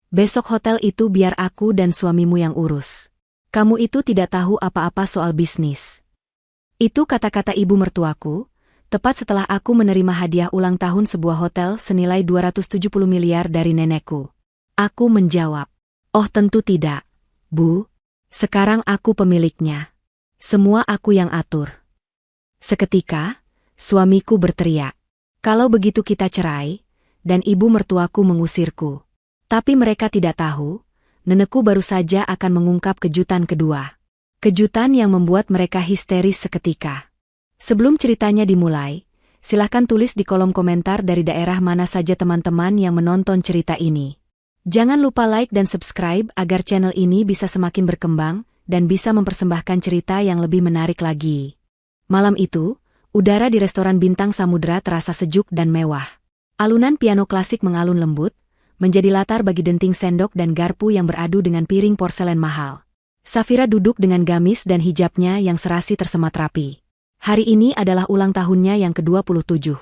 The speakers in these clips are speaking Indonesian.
Besok hotel itu biar aku dan suamimu yang urus. Kamu itu tidak tahu apa-apa soal bisnis. Itu kata-kata ibu mertuaku, tepat setelah aku menerima hadiah ulang tahun sebuah hotel senilai 270 miliar dari nenekku. Aku menjawab, "Oh tentu tidak, Bu. Sekarang aku pemiliknya. Semua aku yang atur." Seketika, suamiku berteriak, "Kalau begitu kita cerai," dan ibu mertuaku mengusirku. Tapi mereka tidak tahu, nenekku baru saja akan mengungkap kejutan kedua. Kejutan yang membuat mereka histeris seketika. Sebelum ceritanya dimulai, silahkan tulis di kolom komentar dari daerah mana saja teman-teman yang menonton cerita ini. Jangan lupa like dan subscribe agar channel ini bisa semakin berkembang dan bisa mempersembahkan cerita yang lebih menarik lagi. Malam itu, udara di restoran bintang Samudra terasa sejuk dan mewah. Alunan piano klasik mengalun lembut, menjadi latar bagi denting sendok dan garpu yang beradu dengan piring porselen mahal. Safira duduk dengan gamis dan hijabnya yang serasi tersemat rapi. Hari ini adalah ulang tahunnya yang ke-27.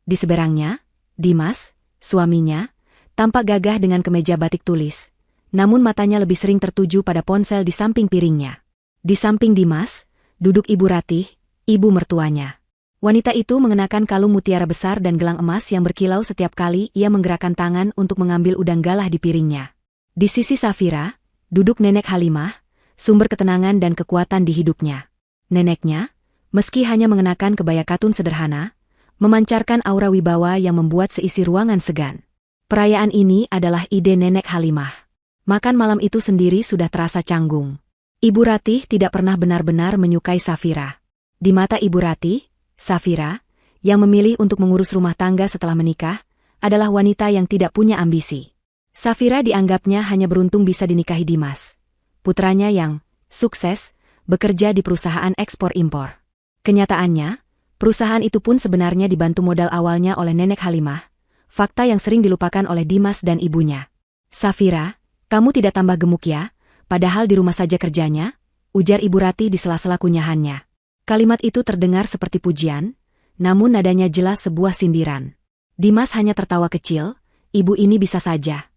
Di seberangnya, Dimas, suaminya, tampak gagah dengan kemeja batik tulis, namun matanya lebih sering tertuju pada ponsel di samping piringnya. Di samping Dimas, duduk Ibu Ratih, ibu mertuanya. Wanita itu mengenakan kalung mutiara besar dan gelang emas yang berkilau setiap kali ia menggerakkan tangan untuk mengambil udang galah di piringnya. Di sisi Safira, duduk Nenek Halimah, sumber ketenangan dan kekuatan di hidupnya. Neneknya, meski hanya mengenakan kebaya katun sederhana, memancarkan aura wibawa yang membuat seisi ruangan segan. Perayaan ini adalah ide Nenek Halimah. Makan malam itu sendiri sudah terasa canggung. Ibu Ratih tidak pernah benar-benar menyukai Safira. Di mata Ibu Ratih, Safira, yang memilih untuk mengurus rumah tangga setelah menikah, adalah wanita yang tidak punya ambisi. Safira dianggapnya hanya beruntung bisa dinikahi Dimas, putranya yang sukses bekerja di perusahaan ekspor-impor. Kenyataannya, perusahaan itu pun sebenarnya dibantu modal awalnya oleh Nenek Halimah, fakta yang sering dilupakan oleh Dimas dan ibunya. "Safira, kamu tidak tambah gemuk ya, padahal di rumah saja kerjanya," ujar Ibu Ratih di sela-sela kunyahannya. Kalimat itu terdengar seperti pujian, namun nadanya jelas sebuah sindiran. Dimas hanya tertawa kecil, "Ibu ini bisa saja."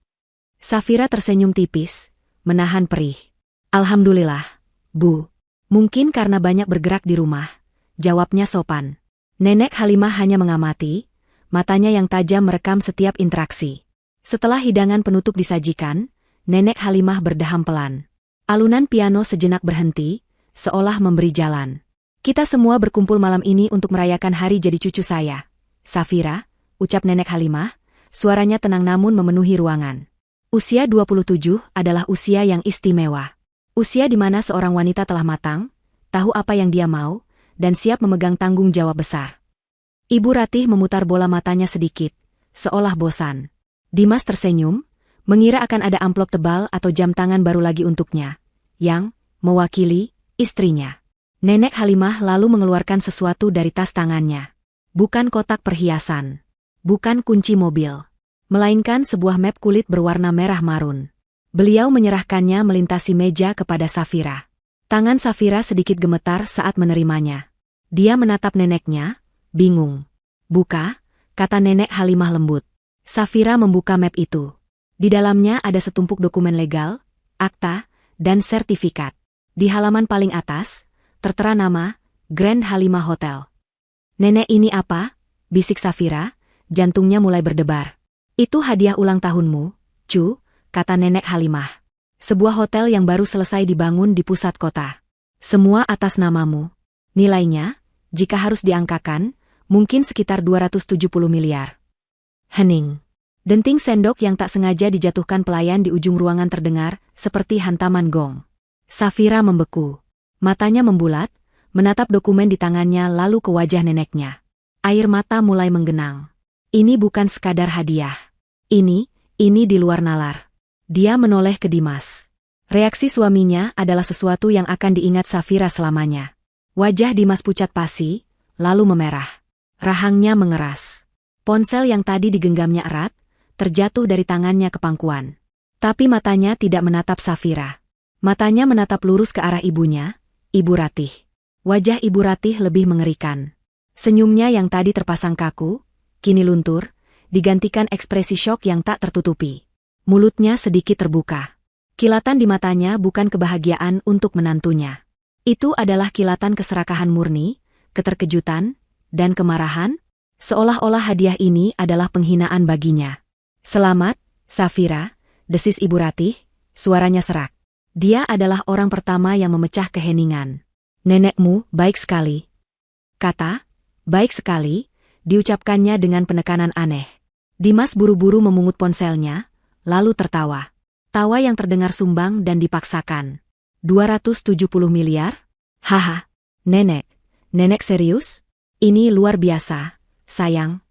Safira tersenyum tipis, menahan perih. "Alhamdulillah, Bu. Mungkin karena banyak bergerak di rumah," jawabnya sopan. Nenek Halimah hanya mengamati, matanya yang tajam merekam setiap interaksi. Setelah hidangan penutup disajikan, Nenek Halimah berdeham pelan. Alunan piano sejenak berhenti, seolah memberi jalan. "Kita semua berkumpul malam ini untuk merayakan hari jadi cucu saya, Safira," ucap Nenek Halimah, suaranya tenang namun memenuhi ruangan. Usia 27 adalah usia yang istimewa. Usia di mana seorang wanita telah matang, tahu apa yang dia mau, dan siap memegang tanggung jawab besar. Ibu Ratih memutar bola matanya sedikit, seolah bosan. Dimas tersenyum, mengira akan ada amplop tebal atau jam tangan baru lagi untuknya, yang mewakili istrinya. Nenek Halimah lalu mengeluarkan sesuatu dari tas tangannya. Bukan kotak perhiasan, bukan kunci mobil, melainkan sebuah map kulit berwarna merah marun. Beliau menyerahkannya melintasi meja kepada Safira. Tangan Safira sedikit gemetar saat menerimanya. Dia menatap neneknya, bingung. "Buka," kata Nenek Halimah lembut. Safira membuka map itu. Di dalamnya ada setumpuk dokumen legal, akta, dan sertifikat. Di halaman paling atas, tertera nama, Grand Halimah Hotel. "Nenek, ini apa?" bisik Safira, jantungnya mulai berdebar. "Itu hadiah ulang tahunmu, Cu," kata Nenek Halimah. "Sebuah hotel yang baru selesai dibangun di pusat kota. Semua atas namamu. Nilainya, jika harus diangkakan, mungkin sekitar 270 miliar. Hening. Denting sendok yang tak sengaja dijatuhkan pelayan di ujung ruangan terdengar, seperti hantaman gong. Safira membeku. Matanya membulat, menatap dokumen di tangannya lalu ke wajah neneknya. Air mata mulai menggenang. Ini bukan sekadar hadiah. Ini di luar nalar. Dia menoleh ke Dimas. Reaksi suaminya adalah sesuatu yang akan diingat Safira selamanya. Wajah Dimas pucat pasi, lalu memerah. Rahangnya mengeras. Ponsel yang tadi digenggamnya erat, terjatuh dari tangannya ke pangkuan. Tapi matanya tidak menatap Safira. Matanya menatap lurus ke arah ibunya, Ibu Ratih. Wajah Ibu Ratih lebih mengerikan. Senyumnya yang tadi terpasang kaku, kini luntur, digantikan ekspresi syok yang tak tertutupi. Mulutnya sedikit terbuka. Kilatan di matanya bukan kebahagiaan untuk menantunya. Itu adalah kilatan keserakahan murni, keterkejutan, dan kemarahan, seolah-olah hadiah ini adalah penghinaan baginya. "Selamat, Safira," desis Ibu Ratih, suaranya serak. Dia adalah orang pertama yang memecah keheningan. "Nenekmu baik sekali." Kata, "baik sekali," diucapkannya dengan penekanan aneh. Dimas buru-buru memungut ponselnya, lalu tertawa. Tawa yang terdengar sumbang dan dipaksakan. 270 miliar? Haha, nenek serius? Ini luar biasa, sayang.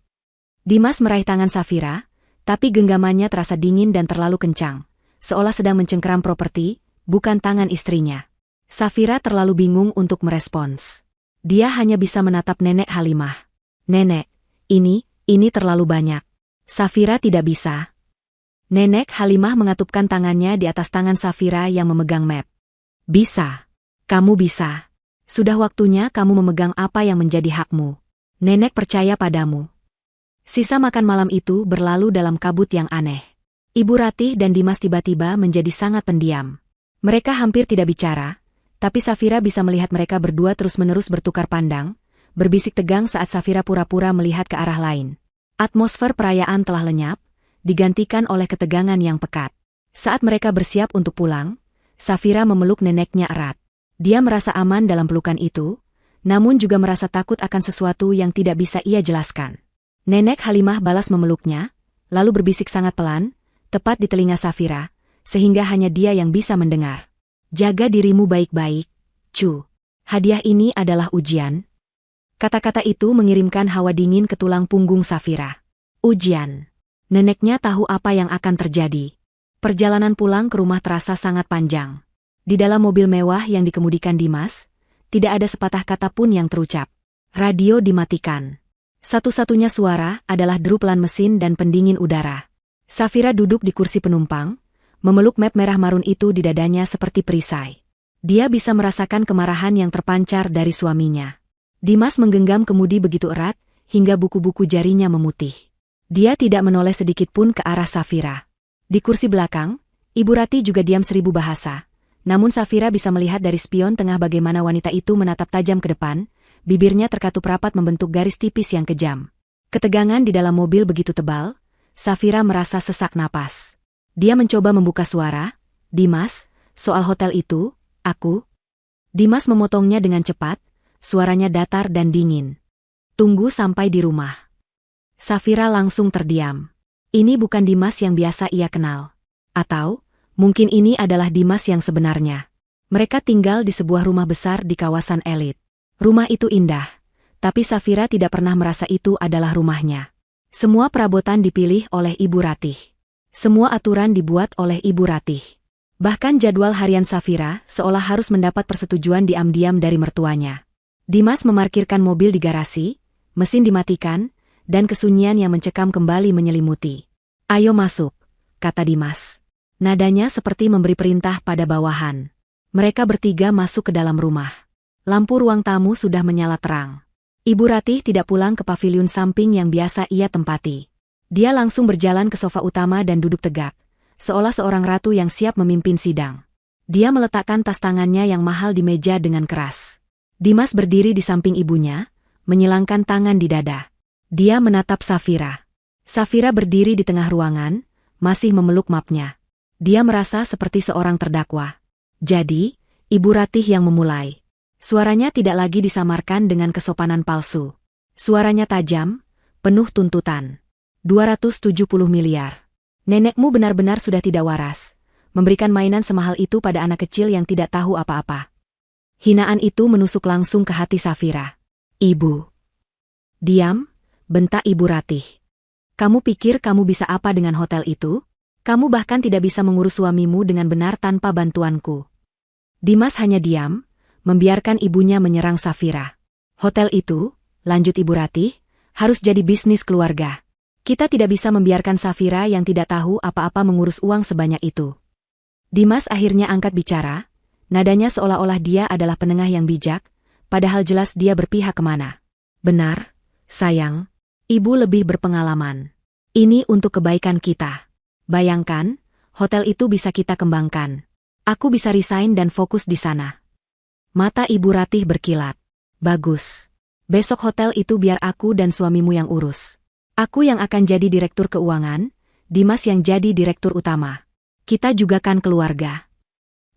Dimas meraih tangan Safira, tapi genggamannya terasa dingin dan terlalu kencang, seolah sedang mencengkeram properti, bukan tangan istrinya. Safira terlalu bingung untuk merespons. Dia hanya bisa menatap Nenek Halimah. "Nenek, ini terlalu banyak." Safira tidak bisa. Nenek Halimah mengatupkan tangannya di atas tangan Safira yang memegang map. "Bisa. Kamu bisa. Sudah waktunya kamu memegang apa yang menjadi hakmu. Nenek percaya padamu." Sisa makan malam itu berlalu dalam kabut yang aneh. Ibu Ratih dan Dimas tiba-tiba menjadi sangat pendiam. Mereka hampir tidak bicara, tapi Safira bisa melihat mereka berdua terus-menerus bertukar pandang, berbisik tegang saat Safira pura-pura melihat ke arah lain. Atmosfer perayaan telah lenyap, digantikan oleh ketegangan yang pekat. Saat mereka bersiap untuk pulang, Safira memeluk neneknya erat. Dia merasa aman dalam pelukan itu, namun juga merasa takut akan sesuatu yang tidak bisa ia jelaskan. Nenek Halimah balas memeluknya, lalu berbisik sangat pelan, tepat di telinga Safira, sehingga hanya dia yang bisa mendengar. "Jaga dirimu baik-baik, Cu. Hadiah ini adalah ujian." Kata-kata itu mengirimkan hawa dingin ke tulang punggung Safira. Ujian. Neneknya tahu apa yang akan terjadi. Perjalanan pulang ke rumah terasa sangat panjang. Di dalam mobil mewah yang dikemudikan Dimas, tidak ada sepatah kata pun yang terucap. Radio dimatikan. Satu-satunya suara adalah deru pelan mesin dan pendingin udara. Safira duduk di kursi penumpang, memeluk map merah marun itu di dadanya seperti perisai. Dia bisa merasakan kemarahan yang terpancar dari suaminya. Dimas menggenggam kemudi begitu erat, hingga buku-buku jarinya memutih. Dia tidak menoleh sedikit pun ke arah Safira. Di kursi belakang, Ibu Ratih juga diam seribu bahasa. Namun Safira bisa melihat dari spion tengah bagaimana wanita itu menatap tajam ke depan, bibirnya terkatup rapat membentuk garis tipis yang kejam. Ketegangan di dalam mobil begitu tebal, Safira merasa sesak napas. Dia mencoba membuka suara, "Dimas, soal hotel itu, aku..." Dimas memotongnya dengan cepat, suaranya datar dan dingin. "Tunggu sampai di rumah." Safira langsung terdiam. Ini bukan Dimas yang biasa ia kenal. Atau, mungkin ini adalah Dimas yang sebenarnya. Mereka tinggal di sebuah rumah besar di kawasan elit. Rumah itu indah, tapi Safira tidak pernah merasa itu adalah rumahnya. Semua perabotan dipilih oleh Ibu Ratih. Semua aturan dibuat oleh Ibu Ratih. Bahkan jadwal harian Safira seolah harus mendapat persetujuan diam-diam dari mertuanya. Dimas memarkirkan mobil di garasi, mesin dimatikan, dan kesunyian yang mencekam kembali menyelimuti. "Ayo masuk," kata Dimas. Nadanya seperti memberi perintah pada bawahan. Mereka bertiga masuk ke dalam rumah. Lampu ruang tamu sudah menyala terang. Ibu Ratih tidak pulang ke paviliun samping yang biasa ia tempati. Dia langsung berjalan ke sofa utama dan duduk tegak, seolah seorang ratu yang siap memimpin sidang. Dia meletakkan tas tangannya yang mahal di meja dengan keras. Dimas berdiri di samping ibunya, menyilangkan tangan di dada. Dia menatap Safira. Safira berdiri di tengah ruangan, masih memeluk mapnya. Dia merasa seperti seorang terdakwa. Jadi, Ibu Ratih yang memulai. Suaranya tidak lagi disamarkan dengan kesopanan palsu. Suaranya tajam, penuh tuntutan. 270 miliar. Nenekmu benar-benar sudah tidak waras, memberikan mainan semahal itu pada anak kecil yang tidak tahu apa-apa. Hinaan itu menusuk langsung ke hati Safira. "Ibu." "Diam," bentak Ibu Ratih. "Kamu pikir kamu bisa apa dengan hotel itu? Kamu bahkan tidak bisa mengurus suamimu dengan benar tanpa bantuanku." Dimas hanya diam, membiarkan ibunya menyerang Safira. "Hotel itu," lanjut Ibu Ratih, "harus jadi bisnis keluarga. Kita tidak bisa membiarkan Safira yang tidak tahu apa-apa mengurus uang sebanyak itu." Dimas akhirnya angkat bicara, nadanya seolah-olah dia adalah penengah yang bijak, padahal jelas dia berpihak kemana. "Benar, sayang. Ibu lebih berpengalaman. Ini untuk kebaikan kita. Bayangkan, hotel itu bisa kita kembangkan. Aku bisa resign dan fokus di sana. Mata Ibu Ratih berkilat. Bagus. Besok hotel itu biar aku dan suamimu yang urus. Aku yang akan jadi direktur keuangan, Dimas yang jadi direktur utama. Kita juga kan keluarga.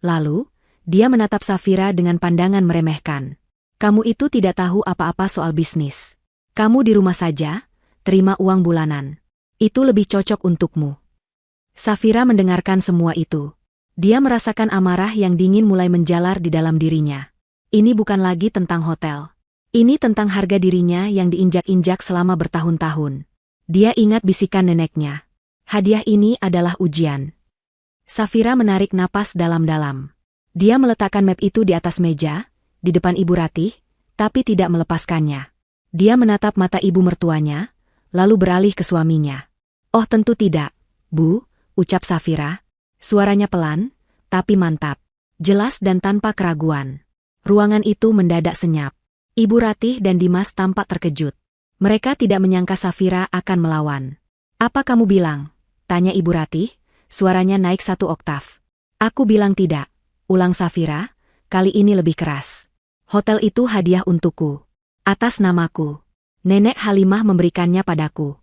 Lalu, dia menatap Safira dengan pandangan meremehkan. Kamu itu tidak tahu apa-apa soal bisnis. Kamu di rumah saja, terima uang bulanan. Itu lebih cocok untukmu. Safira mendengarkan semua itu. Dia merasakan amarah yang dingin mulai menjalar di dalam dirinya. Ini bukan lagi tentang hotel. Ini tentang harga dirinya yang diinjak-injak selama bertahun-tahun. Dia ingat bisikan neneknya. Hadiah ini adalah ujian. Safira menarik napas dalam-dalam. Dia meletakkan map itu di atas meja, di depan Ibu Ratih, tapi tidak melepaskannya. Dia menatap mata ibu mertuanya, lalu beralih ke suaminya. Oh tentu tidak, Bu, ucap Safira. Suaranya pelan, tapi mantap. Jelas dan tanpa keraguan. Ruangan itu mendadak senyap. Ibu Ratih dan Dimas tampak terkejut. Mereka tidak menyangka Safira akan melawan. Apa kamu bilang? Tanya Ibu Ratih, suaranya naik 1 oktav. Aku bilang tidak, ulang Safira, kali ini lebih keras. Hotel itu hadiah untukku. Atas namaku. Nenek Halimah memberikannya padaku.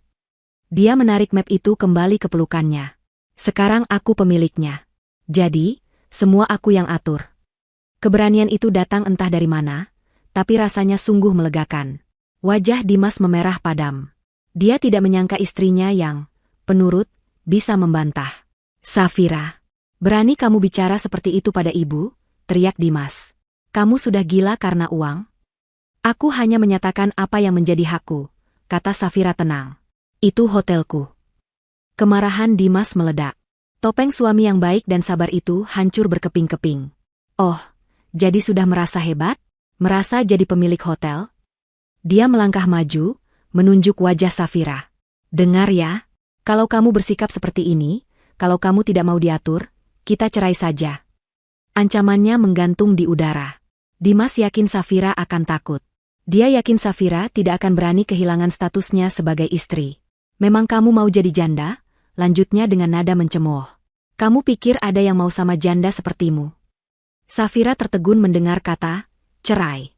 Dia menarik map itu kembali ke pelukannya. Sekarang aku pemiliknya. Jadi, semua aku yang atur. Keberanian itu datang entah dari mana, tapi rasanya sungguh melegakan. Wajah Dimas memerah padam. Dia tidak menyangka istrinya yang penurut bisa membantah. Safira, berani kamu bicara seperti itu pada ibu? Teriak Dimas. Kamu sudah gila karena uang? Aku hanya menyatakan apa yang menjadi hakku, kata Safira tenang. Itu hotelku. Kemarahan Dimas meledak. Topeng suami yang baik dan sabar itu hancur berkeping-keping. Oh, jadi sudah merasa hebat? Merasa jadi pemilik hotel? Dia melangkah maju, menunjuk wajah Safira. Dengar ya, kalau kamu bersikap seperti ini, kalau kamu tidak mau diatur, kita cerai saja. Ancamannya menggantung di udara. Dimas yakin Safira akan takut. Dia yakin Safira tidak akan berani kehilangan statusnya sebagai istri. Memang kamu mau jadi janda? Lanjutnya dengan nada mencemooh. Kamu pikir ada yang mau sama janda sepertimu? Safira tertegun mendengar kata cerai.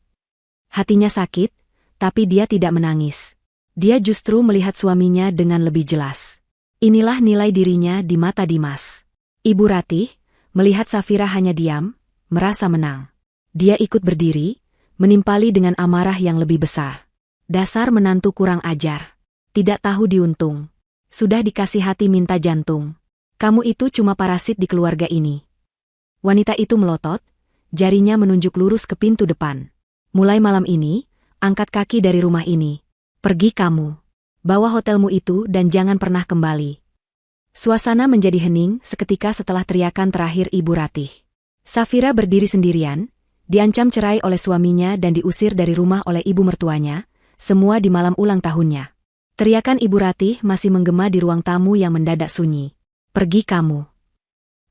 Hatinya sakit, tapi dia tidak menangis. Dia justru melihat suaminya dengan lebih jelas. Inilah nilai dirinya di mata Dimas. Ibu Ratih, melihat Safira hanya diam, merasa menang. Dia ikut berdiri, menimpali dengan amarah yang lebih besar. Dasar menantu kurang ajar. Tidak tahu diuntung. Sudah dikasih hati minta jantung. Kamu itu cuma parasit di keluarga ini. Wanita itu melotot, jarinya menunjuk lurus ke pintu depan. Mulai malam ini, angkat kaki dari rumah ini. Pergi kamu. Bawa hotelmu itu dan jangan pernah kembali. Suasana menjadi hening seketika setelah teriakan terakhir Ibu Ratih. Safira berdiri sendirian, diancam cerai oleh suaminya dan diusir dari rumah oleh ibu mertuanya, semua di malam ulang tahunnya. Teriakan Ibu Ratih masih menggema di ruang tamu yang mendadak sunyi. Pergi kamu.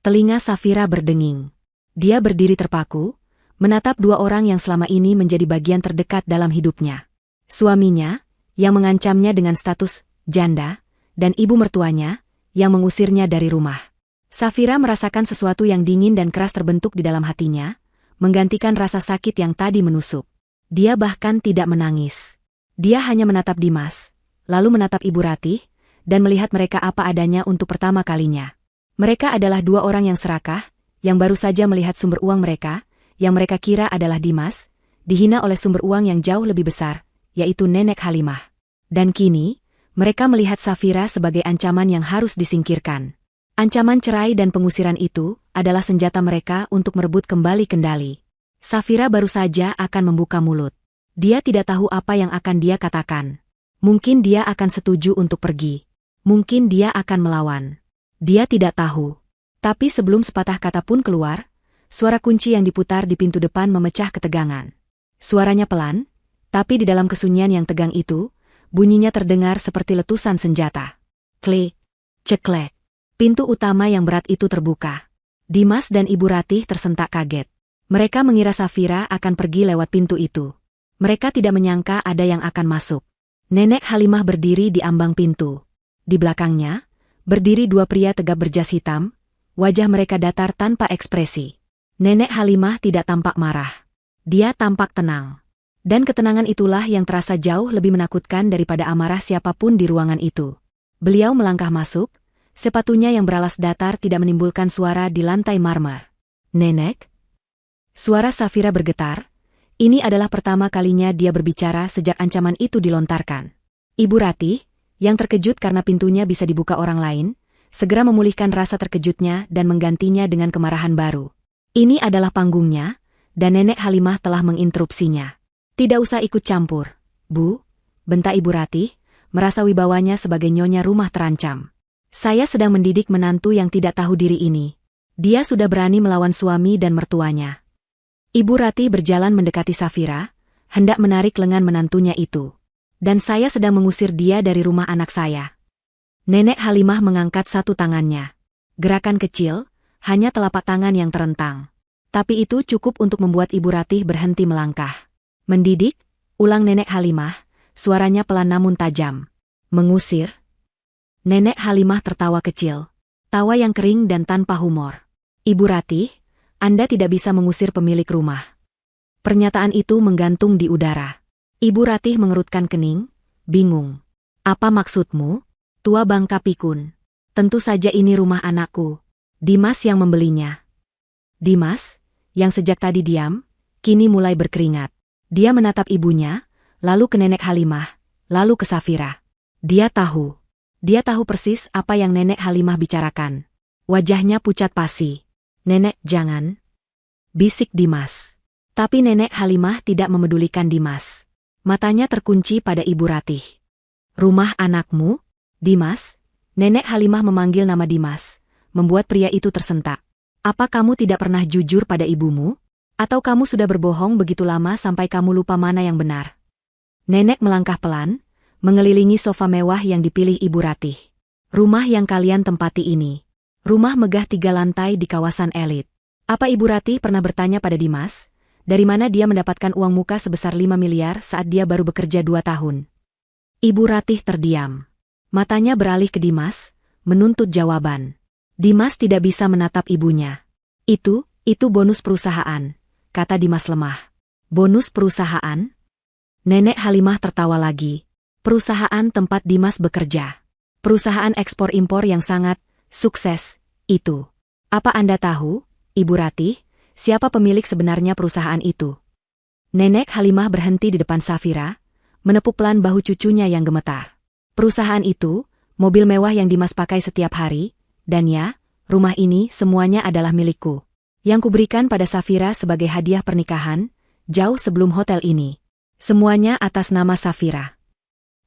Telinga Safira berdenging. Dia berdiri terpaku, menatap 2 orang yang selama ini menjadi bagian terdekat dalam hidupnya. Suaminya, yang mengancamnya dengan status janda, dan ibu mertuanya, yang mengusirnya dari rumah. Safira merasakan sesuatu yang dingin dan keras terbentuk di dalam hatinya, menggantikan rasa sakit yang tadi menusuk. Dia bahkan tidak menangis. Dia hanya menatap Dimas, lalu menatap Ibu Ratih, dan melihat mereka apa adanya untuk pertama kalinya. Mereka adalah 2 orang yang serakah, yang baru saja melihat sumber uang mereka, yang mereka kira adalah Dimas, dihina oleh sumber uang yang jauh lebih besar, yaitu Nenek Halimah. Dan kini, mereka melihat Safira sebagai ancaman yang harus disingkirkan. Ancaman cerai dan pengusiran itu adalah senjata mereka untuk merebut kembali kendali. Safira baru saja akan membuka mulut. Dia tidak tahu apa yang akan dia katakan. Mungkin dia akan setuju untuk pergi. Mungkin dia akan melawan. Dia tidak tahu. Tapi sebelum sepatah kata pun keluar, suara kunci yang diputar di pintu depan memecah ketegangan. Suaranya pelan, tapi di dalam kesunyian yang tegang itu, bunyinya terdengar seperti letusan senjata. Klik, ceklek. Pintu utama yang berat itu terbuka. Dimas dan Ibu Ratih tersentak kaget. Mereka mengira Safira akan pergi lewat pintu itu. Mereka tidak menyangka ada yang akan masuk. Nenek Halimah berdiri di ambang pintu. Di belakangnya, berdiri 2 pria tegap berjas hitam, Wajah mereka datar tanpa ekspresi. Nenek Halimah tidak tampak marah. Dia tampak tenang. Dan ketenangan itulah yang terasa jauh lebih menakutkan daripada amarah siapapun di ruangan itu. Beliau melangkah masuk, sepatunya yang beralas datar tidak menimbulkan suara di lantai marmer. Nenek? Suara Safira bergetar. Ini adalah pertama kalinya dia berbicara sejak ancaman itu dilontarkan. Ibu Ratih, yang terkejut karena pintunya bisa dibuka orang lain, segera memulihkan rasa terkejutnya dan menggantinya dengan kemarahan baru. Ini adalah panggungnya, dan Nenek Halimah telah menginterupsinya. Tidak usah ikut campur, Bu, bentak Ibu Ratih, merasa wibawanya sebagai nyonya rumah terancam. Saya sedang mendidik menantu yang tidak tahu diri ini. Dia sudah berani melawan suami dan mertuanya. Ibu Ratih berjalan mendekati Safira, hendak menarik lengan menantunya itu. Dan saya sedang mengusir dia dari rumah anak saya. Nenek Halimah mengangkat satu tangannya. Gerakan kecil, hanya telapak tangan yang terentang. Tapi itu cukup untuk membuat Ibu Ratih berhenti melangkah. Mendidik, ulang Nenek Halimah, suaranya pelan namun tajam. Mengusir? Nenek Halimah tertawa kecil. Tawa yang kering dan tanpa humor. Ibu Ratih, Anda tidak bisa mengusir pemilik rumah. Pernyataan itu menggantung di udara. Ibu Ratih mengerutkan kening, bingung. Apa maksudmu? Tua bangka pikun. Tentu saja ini rumah anakku. Dimas yang membelinya. Dimas, yang sejak tadi diam, kini mulai berkeringat. Dia menatap ibunya, lalu ke Nenek Halimah, lalu ke Safira. Dia tahu persis apa yang Nenek Halimah bicarakan. Wajahnya pucat pasi. Nenek, jangan, bisik Dimas. Tapi Nenek Halimah tidak memedulikan Dimas. Matanya terkunci pada Ibu Ratih. Rumah anakmu? Dimas? Nenek Halimah memanggil nama Dimas, membuat pria itu tersentak. Apa kamu tidak pernah jujur pada ibumu? Atau kamu sudah berbohong begitu lama sampai kamu lupa mana yang benar? Nenek melangkah pelan, mengelilingi sofa mewah yang dipilih Ibu Ratih. Rumah yang kalian tempati ini. Rumah megah 3 lantai di kawasan elit. Apa Ibu Ratih pernah bertanya pada Dimas, dari mana dia mendapatkan uang muka sebesar 5 miliar saat dia baru bekerja 2 tahun? Ibu Ratih terdiam. Matanya beralih ke Dimas, menuntut jawaban. Dimas tidak bisa menatap ibunya. Itu bonus perusahaan, kata Dimas lemah. Bonus perusahaan? Nenek Halimah tertawa lagi. Perusahaan tempat Dimas bekerja. Perusahaan ekspor-impor yang sangat sukses, itu. Apa Anda tahu, Ibu Ratih, siapa pemilik sebenarnya perusahaan itu? Nenek Halimah berhenti di depan Safira, menepuk pelan bahu cucunya yang gemetar. Perusahaan itu, mobil mewah yang Dimas pakai setiap hari, dan ya, rumah ini semuanya adalah milikku. Yang kuberikan pada Safira sebagai hadiah pernikahan, jauh sebelum hotel ini. Semuanya atas nama Safira.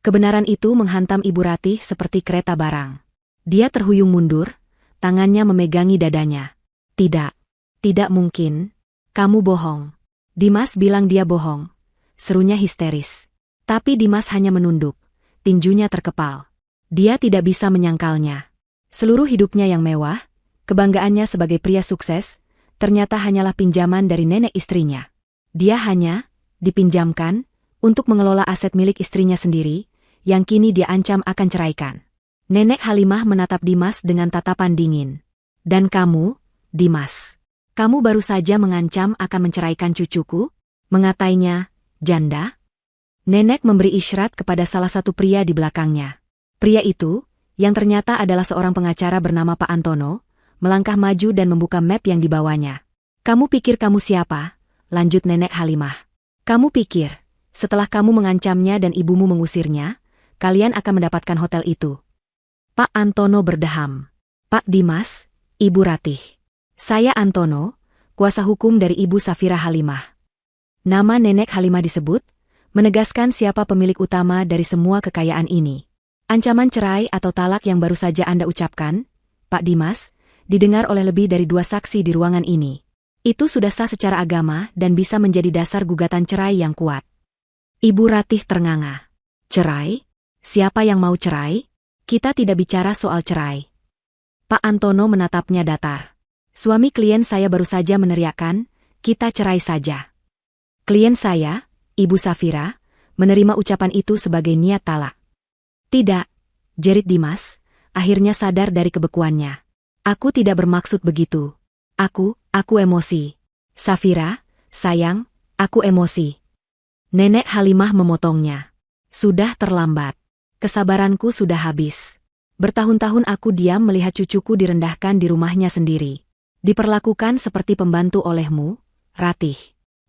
Kebenaran itu menghantam Ibu Ratih seperti kereta barang. Dia terhuyung mundur, tangannya memegangi dadanya. Tidak mungkin. Kamu bohong. Dimas bilang dia bohong. Serunya histeris. Tapi Dimas hanya menunduk. Tinjunya terkepal. Dia tidak bisa menyangkalnya. Seluruh hidupnya yang mewah, kebanggaannya sebagai pria sukses, ternyata hanyalah pinjaman dari nenek istrinya. Dia hanya dipinjamkan untuk mengelola aset milik istrinya sendiri, yang kini dia ancam akan ceraikan. Nenek Halimah menatap Dimas dengan tatapan dingin. Dan kamu, Dimas, kamu baru saja mengancam akan menceraikan cucuku? Mengatainya janda? Nenek memberi isyarat kepada salah satu pria di belakangnya. Pria itu, yang ternyata adalah seorang pengacara bernama Pak Antono, melangkah maju dan membuka map yang dibawanya. Kamu pikir kamu siapa? Lanjut Nenek Halimah. Kamu pikir, setelah kamu mengancamnya dan ibumu mengusirnya, kalian akan mendapatkan hotel itu? Pak Antono berdeham. Pak Dimas, Ibu Ratih. Saya Antono, kuasa hukum dari Ibu Safira Halimah. Nama Nenek Halimah disebut, menegaskan siapa pemilik utama dari semua kekayaan ini. Ancaman cerai atau talak yang baru saja Anda ucapkan, Pak Dimas, didengar oleh lebih dari 2 saksi di ruangan ini. Itu sudah sah secara agama dan bisa menjadi dasar gugatan cerai yang kuat. Ibu Ratih ternganga. Cerai? Siapa yang mau cerai? Kita tidak bicara soal cerai. Pak Antono menatapnya datar. Suami klien saya baru saja meneriakkan, kita cerai saja. Klien saya, Ibu Safira, menerima ucapan itu sebagai niat talak. Tidak, jerit Dimas, akhirnya sadar dari kebekuannya. Aku tidak bermaksud begitu. Aku emosi. Safira, sayang, aku emosi. Nenek Halimah memotongnya. Sudah terlambat. Kesabaranku sudah habis. Bertahun-tahun aku diam melihat cucuku direndahkan di rumahnya sendiri. Diperlakukan seperti pembantu olehmu, Ratih.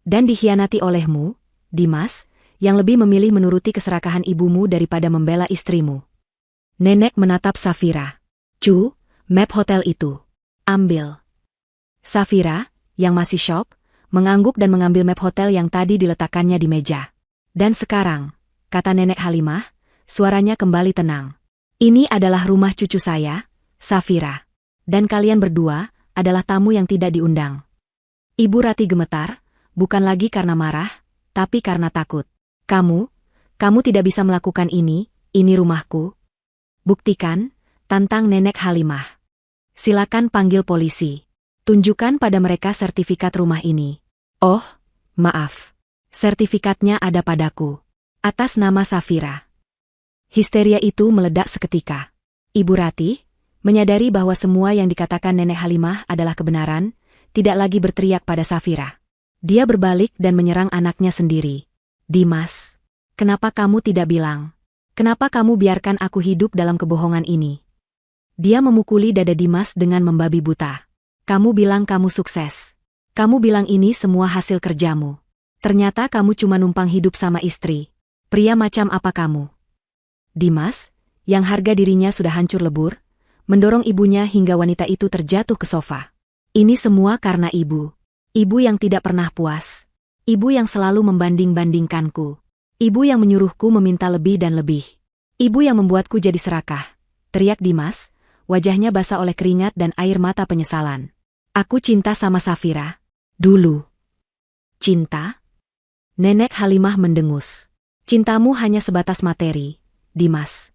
Dan dikhianati olehmu, Dimas, yang lebih memilih menuruti keserakahan ibumu daripada membela istrimu. Nenek menatap Safira. Cu, map hotel itu. Ambil. Safira, yang masih syok, mengangguk dan mengambil map hotel yang tadi diletakkannya di meja. Dan sekarang, kata Nenek Halimah, suaranya kembali tenang. Ini adalah rumah cucu saya, Safira. Dan kalian berdua adalah tamu yang tidak diundang. Ibu Rati gemetar, bukan lagi karena marah, tapi karena takut. Kamu tidak bisa melakukan ini rumahku. Buktikan, tantang Nenek Halimah. Silakan panggil polisi. Tunjukkan pada mereka sertifikat rumah ini. Oh, maaf. Sertifikatnya ada padaku. Atas nama Safira. Histeria itu meledak seketika. Ibu Ratih, menyadari bahwa semua yang dikatakan Nenek Halimah adalah kebenaran, tidak lagi berteriak pada Safira. Dia berbalik dan menyerang anaknya sendiri. Dimas, kenapa kamu tidak bilang? Kenapa kamu biarkan aku hidup dalam kebohongan ini? Dia memukuli dada Dimas dengan membabi buta. Kamu bilang kamu sukses. Kamu bilang ini semua hasil kerjamu. Ternyata kamu cuma numpang hidup sama istri. Pria macam apa kamu? Dimas, yang harga dirinya sudah hancur lebur, mendorong ibunya hingga wanita itu terjatuh ke sofa. Ini semua karena ibu. Ibu yang tidak pernah puas. Ibu yang selalu membanding-bandingkanku. Ibu yang menyuruhku meminta lebih dan lebih. Ibu yang membuatku jadi serakah. Teriak Dimas, wajahnya basah oleh keringat dan air mata penyesalan. Aku cinta sama Safira. Dulu. Cinta? Nenek Halimah mendengus. Cintamu hanya sebatas materi, Dimas.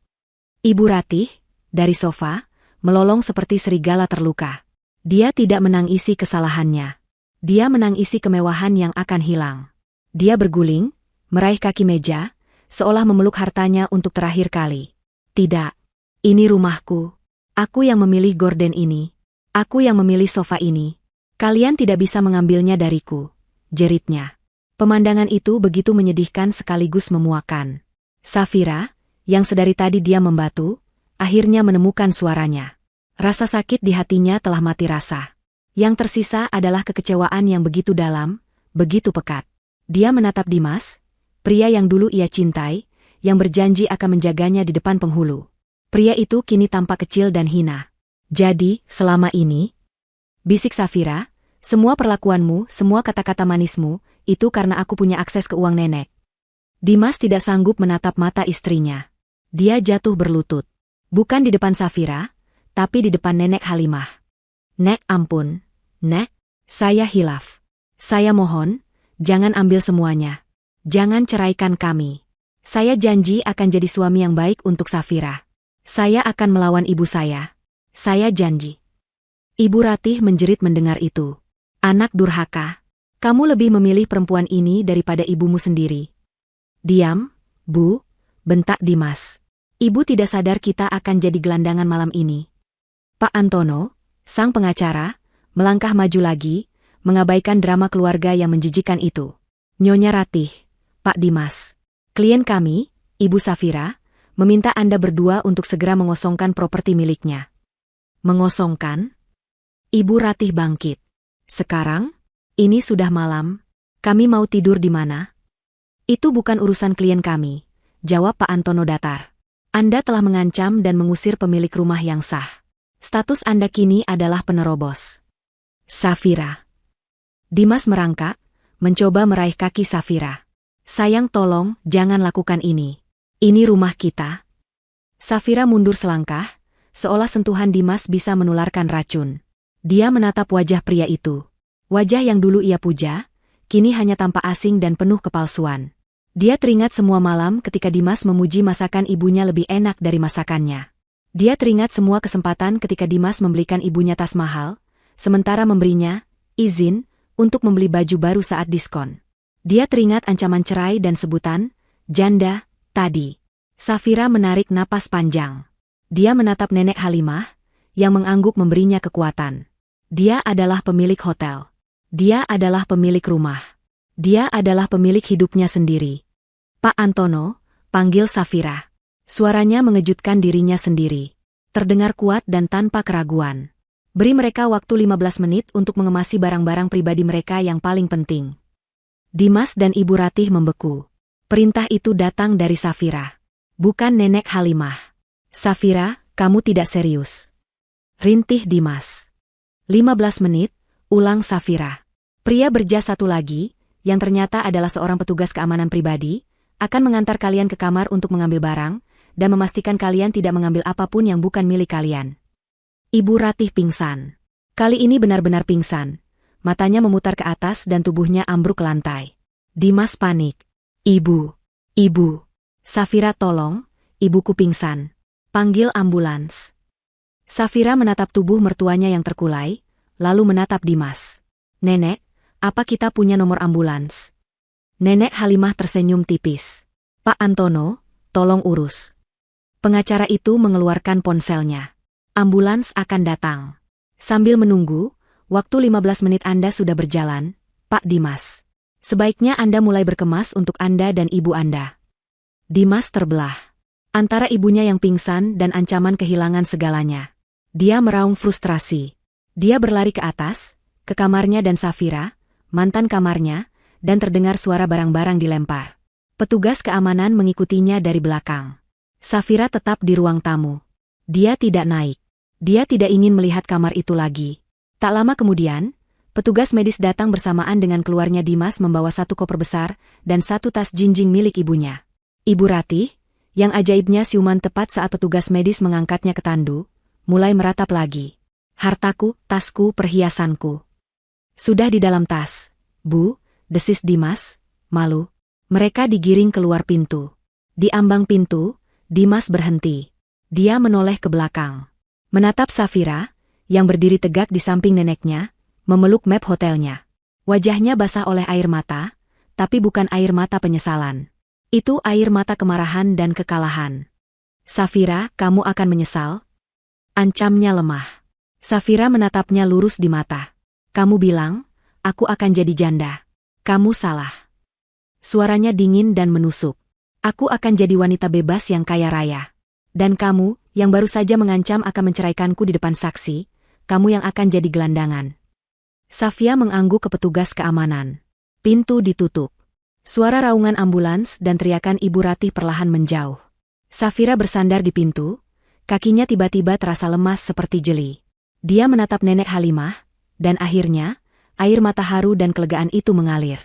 Ibu Ratih, dari sofa, melolong seperti serigala terluka. Dia tidak menangisi kesalahannya. Dia menangisi kemewahan yang akan hilang. Dia berguling, meraih kaki meja, seolah memeluk hartanya untuk terakhir kali. Tidak. Ini rumahku. Aku yang memilih gorden ini. Aku yang memilih sofa ini. Kalian tidak bisa mengambilnya dariku, jeritnya. Pemandangan itu begitu menyedihkan sekaligus memuakan. Safira, yang sedari tadi dia membatu, akhirnya menemukan suaranya. Rasa sakit di hatinya telah mati rasa. Yang tersisa adalah kekecewaan yang begitu dalam, begitu pekat. Dia menatap Dimas, pria yang dulu ia cintai, yang berjanji akan menjaganya di depan penghulu. Pria itu kini tampak kecil dan hina. Jadi, selama ini, bisik Safira, semua perlakuanmu, semua kata-kata manismu, itu karena aku punya akses ke uang nenek. Dimas tidak sanggup menatap mata istrinya. Dia jatuh berlutut. Bukan di depan Safira, tapi di depan Nenek Halimah. Nek, ampun. Nek, saya hilaf. Saya mohon, jangan ambil semuanya. Jangan ceraikan kami. Saya janji akan jadi suami yang baik untuk Safira. Saya akan melawan ibu saya. Saya janji. Ibu Ratih menjerit mendengar itu. Anak durhaka. Kamu lebih memilih perempuan ini daripada ibumu sendiri. Diam, Bu, bentak Dimas. Ibu tidak sadar kita akan jadi gelandangan malam ini. Pak Antono, sang pengacara, melangkah maju lagi, mengabaikan drama keluarga yang menjijikan itu. Nyonya Ratih, Pak Dimas. Klien kami, Ibu Safira, meminta Anda berdua untuk segera mengosongkan properti miliknya. Mengosongkan? Ibu Ratih bangkit. Sekarang? Ini sudah malam. Kami mau tidur di mana? Itu bukan urusan klien kami, jawab Pak Antono datar. Anda telah mengancam dan mengusir pemilik rumah yang sah. Status Anda kini adalah penerobos. Safira. Dimas merangkak, mencoba meraih kaki Safira. Sayang, tolong, jangan lakukan ini. Ini rumah kita. Safira mundur selangkah, seolah sentuhan Dimas bisa menularkan racun. Dia menatap wajah pria itu. Wajah yang dulu ia puja, kini hanya tampak asing dan penuh kepalsuan. Dia teringat semua malam ketika Dimas memuji masakan ibunya lebih enak dari masakannya. Dia teringat semua kesempatan ketika Dimas membelikan ibunya tas mahal, sementara memberinya izin untuk membeli baju baru saat diskon. Dia teringat ancaman cerai dan sebutan janda tadi. Safira menarik napas panjang. Dia menatap Nenek Halimah, yang mengangguk memberinya kekuatan. Dia adalah pemilik hotel. Dia adalah pemilik rumah. Dia adalah pemilik hidupnya sendiri. Pak Antono, panggil Safira. Suaranya mengejutkan dirinya sendiri. Terdengar kuat dan tanpa keraguan. Beri mereka waktu 15 menit untuk mengemasi barang-barang pribadi mereka yang paling penting. Dimas dan Ibu Ratih membeku. Perintah itu datang dari Safira. Bukan Nenek Halimah. Safira, kamu tidak serius. Rintih Dimas. 15 menit, ulang Safira. Pria berjas satu lagi, yang ternyata adalah seorang petugas keamanan pribadi, akan mengantar kalian ke kamar untuk mengambil barang, dan memastikan kalian tidak mengambil apapun yang bukan milik kalian. Ibu Ratih pingsan. Kali ini benar-benar pingsan. Matanya memutar ke atas dan tubuhnya ambruk ke lantai. Dimas panik. Ibu. Safira tolong, ibuku pingsan. Panggil ambulans. Safira menatap tubuh mertuanya yang terkulai, lalu menatap Dimas. Nenek, apa kita punya nomor ambulans? Nenek Halimah tersenyum tipis. Pak Antono, tolong urus. Pengacara itu mengeluarkan ponselnya. Ambulans akan datang. Sambil menunggu, waktu 15 menit Anda sudah berjalan, Pak Dimas. Sebaiknya Anda mulai berkemas untuk Anda dan ibu Anda. Dimas terbelah. Antara ibunya yang pingsan dan ancaman kehilangan segalanya. Dia meraung frustrasi. Dia berlari ke atas, ke kamarnya dan Safira, mantan kamarnya, dan terdengar suara barang-barang dilempar. Petugas keamanan mengikutinya dari belakang. Safira tetap di ruang tamu. Dia tidak naik. Dia tidak ingin melihat kamar itu lagi. Tak lama kemudian, petugas medis datang bersamaan dengan keluarnya Dimas membawa satu koper besar dan satu tas jinjing milik ibunya. Ibu Ratih, yang ajaibnya siuman tepat saat petugas medis mengangkatnya ke tandu, mulai meratap lagi. Hartaku, tasku, perhiasanku. Sudah di dalam tas, Bu, desis Dimas, malu. Mereka digiring keluar pintu. Di ambang pintu, Dimas berhenti. Dia menoleh ke belakang. Menatap Safira, yang berdiri tegak di samping neneknya, memeluk map hotelnya. Wajahnya basah oleh air mata, tapi bukan air mata penyesalan. Itu air mata kemarahan dan kekalahan. Safira, kamu akan menyesal? Ancamnya lemah. Safira menatapnya lurus di mata. Kamu bilang, aku akan jadi janda. Kamu salah. Suaranya dingin dan menusuk. Aku akan jadi wanita bebas yang kaya raya. Dan kamu, yang baru saja mengancam akan menceraikanku di depan saksi, kamu yang akan jadi gelandangan. Safia mengangguk ke petugas keamanan. Pintu ditutup. Suara raungan ambulans dan teriakan Ibu Ratih perlahan menjauh. Safira bersandar di pintu, kakinya tiba-tiba terasa lemas seperti jeli. Dia menatap Nenek Halimah, dan akhirnya, air mata haru dan kelegaan itu mengalir.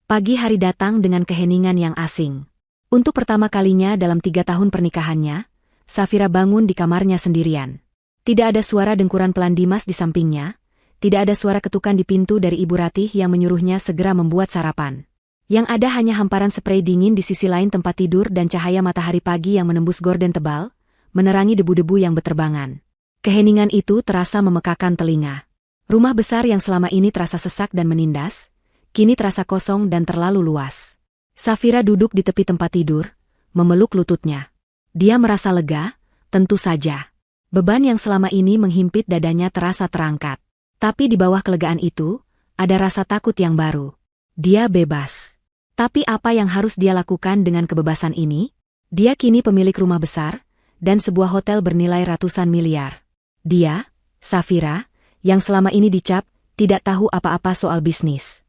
Pagi hari datang dengan keheningan yang asing. Untuk pertama kalinya dalam 3 tahun pernikahannya, Safira bangun di kamarnya sendirian. Tidak ada suara dengkuran pelan Dimas di sampingnya, tidak ada suara ketukan di pintu dari Ibu Ratih yang menyuruhnya segera membuat sarapan. Yang ada hanya hamparan sprei dingin di sisi lain tempat tidur dan cahaya matahari pagi yang menembus gorden tebal, menerangi debu-debu yang berterbangan. Keheningan itu terasa memekakan telinga. Rumah besar yang selama ini terasa sesak dan menindas, kini terasa kosong dan terlalu luas. Safira duduk di tepi tempat tidur, memeluk lututnya. Dia merasa lega, tentu saja. Beban yang selama ini menghimpit dadanya terasa terangkat. Tapi di bawah kelegaan itu, ada rasa takut yang baru. Dia bebas. Tapi apa yang harus dia lakukan dengan kebebasan ini? Dia kini pemilik rumah besar, dan sebuah hotel bernilai ratusan miliar. Dia, Safira, yang selama ini dicap, tidak tahu apa-apa soal bisnis.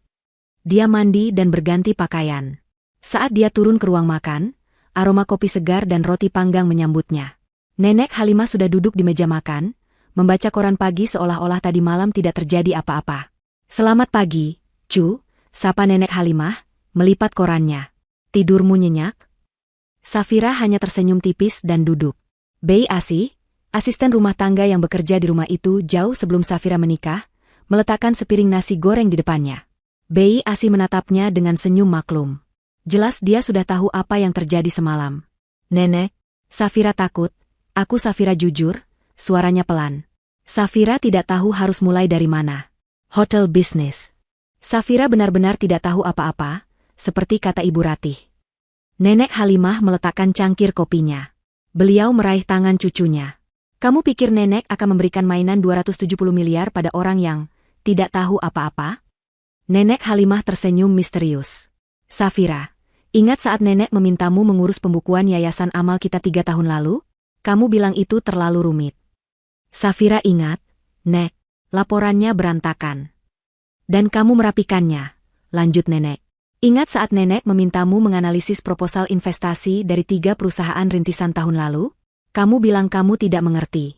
Dia mandi dan berganti pakaian. Saat dia turun ke ruang makan, aroma kopi segar dan roti panggang menyambutnya. Nenek Halimah sudah duduk di meja makan, membaca koran pagi seolah-olah tadi malam tidak terjadi apa-apa. Selamat pagi, Cu, sapa Nenek Halimah, melipat korannya. Tidurmu nyenyak? Safira hanya tersenyum tipis dan duduk. Bei Asih, asisten rumah tangga yang bekerja di rumah itu jauh sebelum Safira menikah, meletakkan sepiring nasi goreng di depannya. Bei Asih menatapnya dengan senyum maklum. Jelas dia sudah tahu apa yang terjadi semalam. Nenek, Safira takut, aku Safira jujur, suaranya pelan. Safira tidak tahu harus mulai dari mana. Hotel bisnis. Safira benar-benar tidak tahu apa-apa, seperti kata Ibu Ratih. Nenek Halimah meletakkan cangkir kopinya. Beliau meraih tangan cucunya. Kamu pikir nenek akan memberikan mainan 270 miliar pada orang yang tidak tahu apa-apa? Nenek Halimah tersenyum misterius. Safira, ingat saat nenek memintamu mengurus pembukuan yayasan amal kita 3 tahun lalu? Kamu bilang itu terlalu rumit. Safira ingat, Nek, laporannya berantakan. Dan kamu merapikannya, lanjut nenek. Ingat saat nenek memintamu menganalisis proposal investasi dari 3 perusahaan rintisan tahun lalu? Kamu bilang kamu tidak mengerti.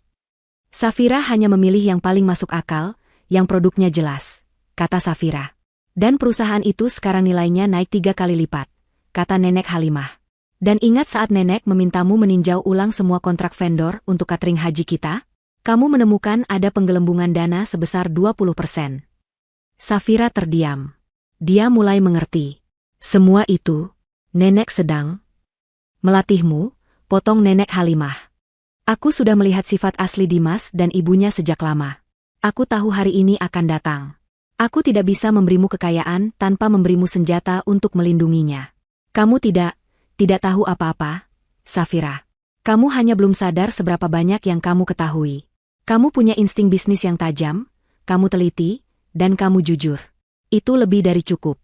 Safira hanya memilih yang paling masuk akal, yang produknya jelas, kata Safira. Dan perusahaan itu sekarang nilainya naik 3 kali lipat, kata nenek Halimah. Dan ingat saat nenek memintamu meninjau ulang semua kontrak vendor untuk catering haji kita? Kamu menemukan ada penggelembungan dana sebesar 20%. Safira terdiam. Dia mulai mengerti. Semua itu, nenek sedang melatihmu, potong nenek Halimah. Aku sudah melihat sifat asli Dimas dan ibunya sejak lama. Aku tahu hari ini akan datang. Aku tidak bisa memberimu kekayaan tanpa memberimu senjata untuk melindunginya. Kamu tidak tahu apa-apa, Safira. Kamu hanya belum sadar seberapa banyak yang kamu ketahui. Kamu punya insting bisnis yang tajam, kamu teliti, dan kamu jujur. Itu lebih dari cukup.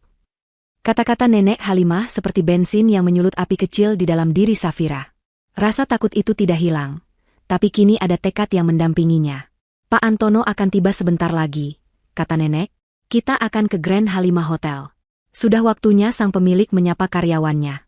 Kata-kata nenek Halimah seperti bensin yang menyulut api kecil di dalam diri Safira. Rasa takut itu tidak hilang, tapi kini ada tekad yang mendampinginya. Pak Antono akan tiba sebentar lagi, kata nenek. Kita akan ke Grand Halimah Hotel. Sudah waktunya sang pemilik menyapa karyawannya.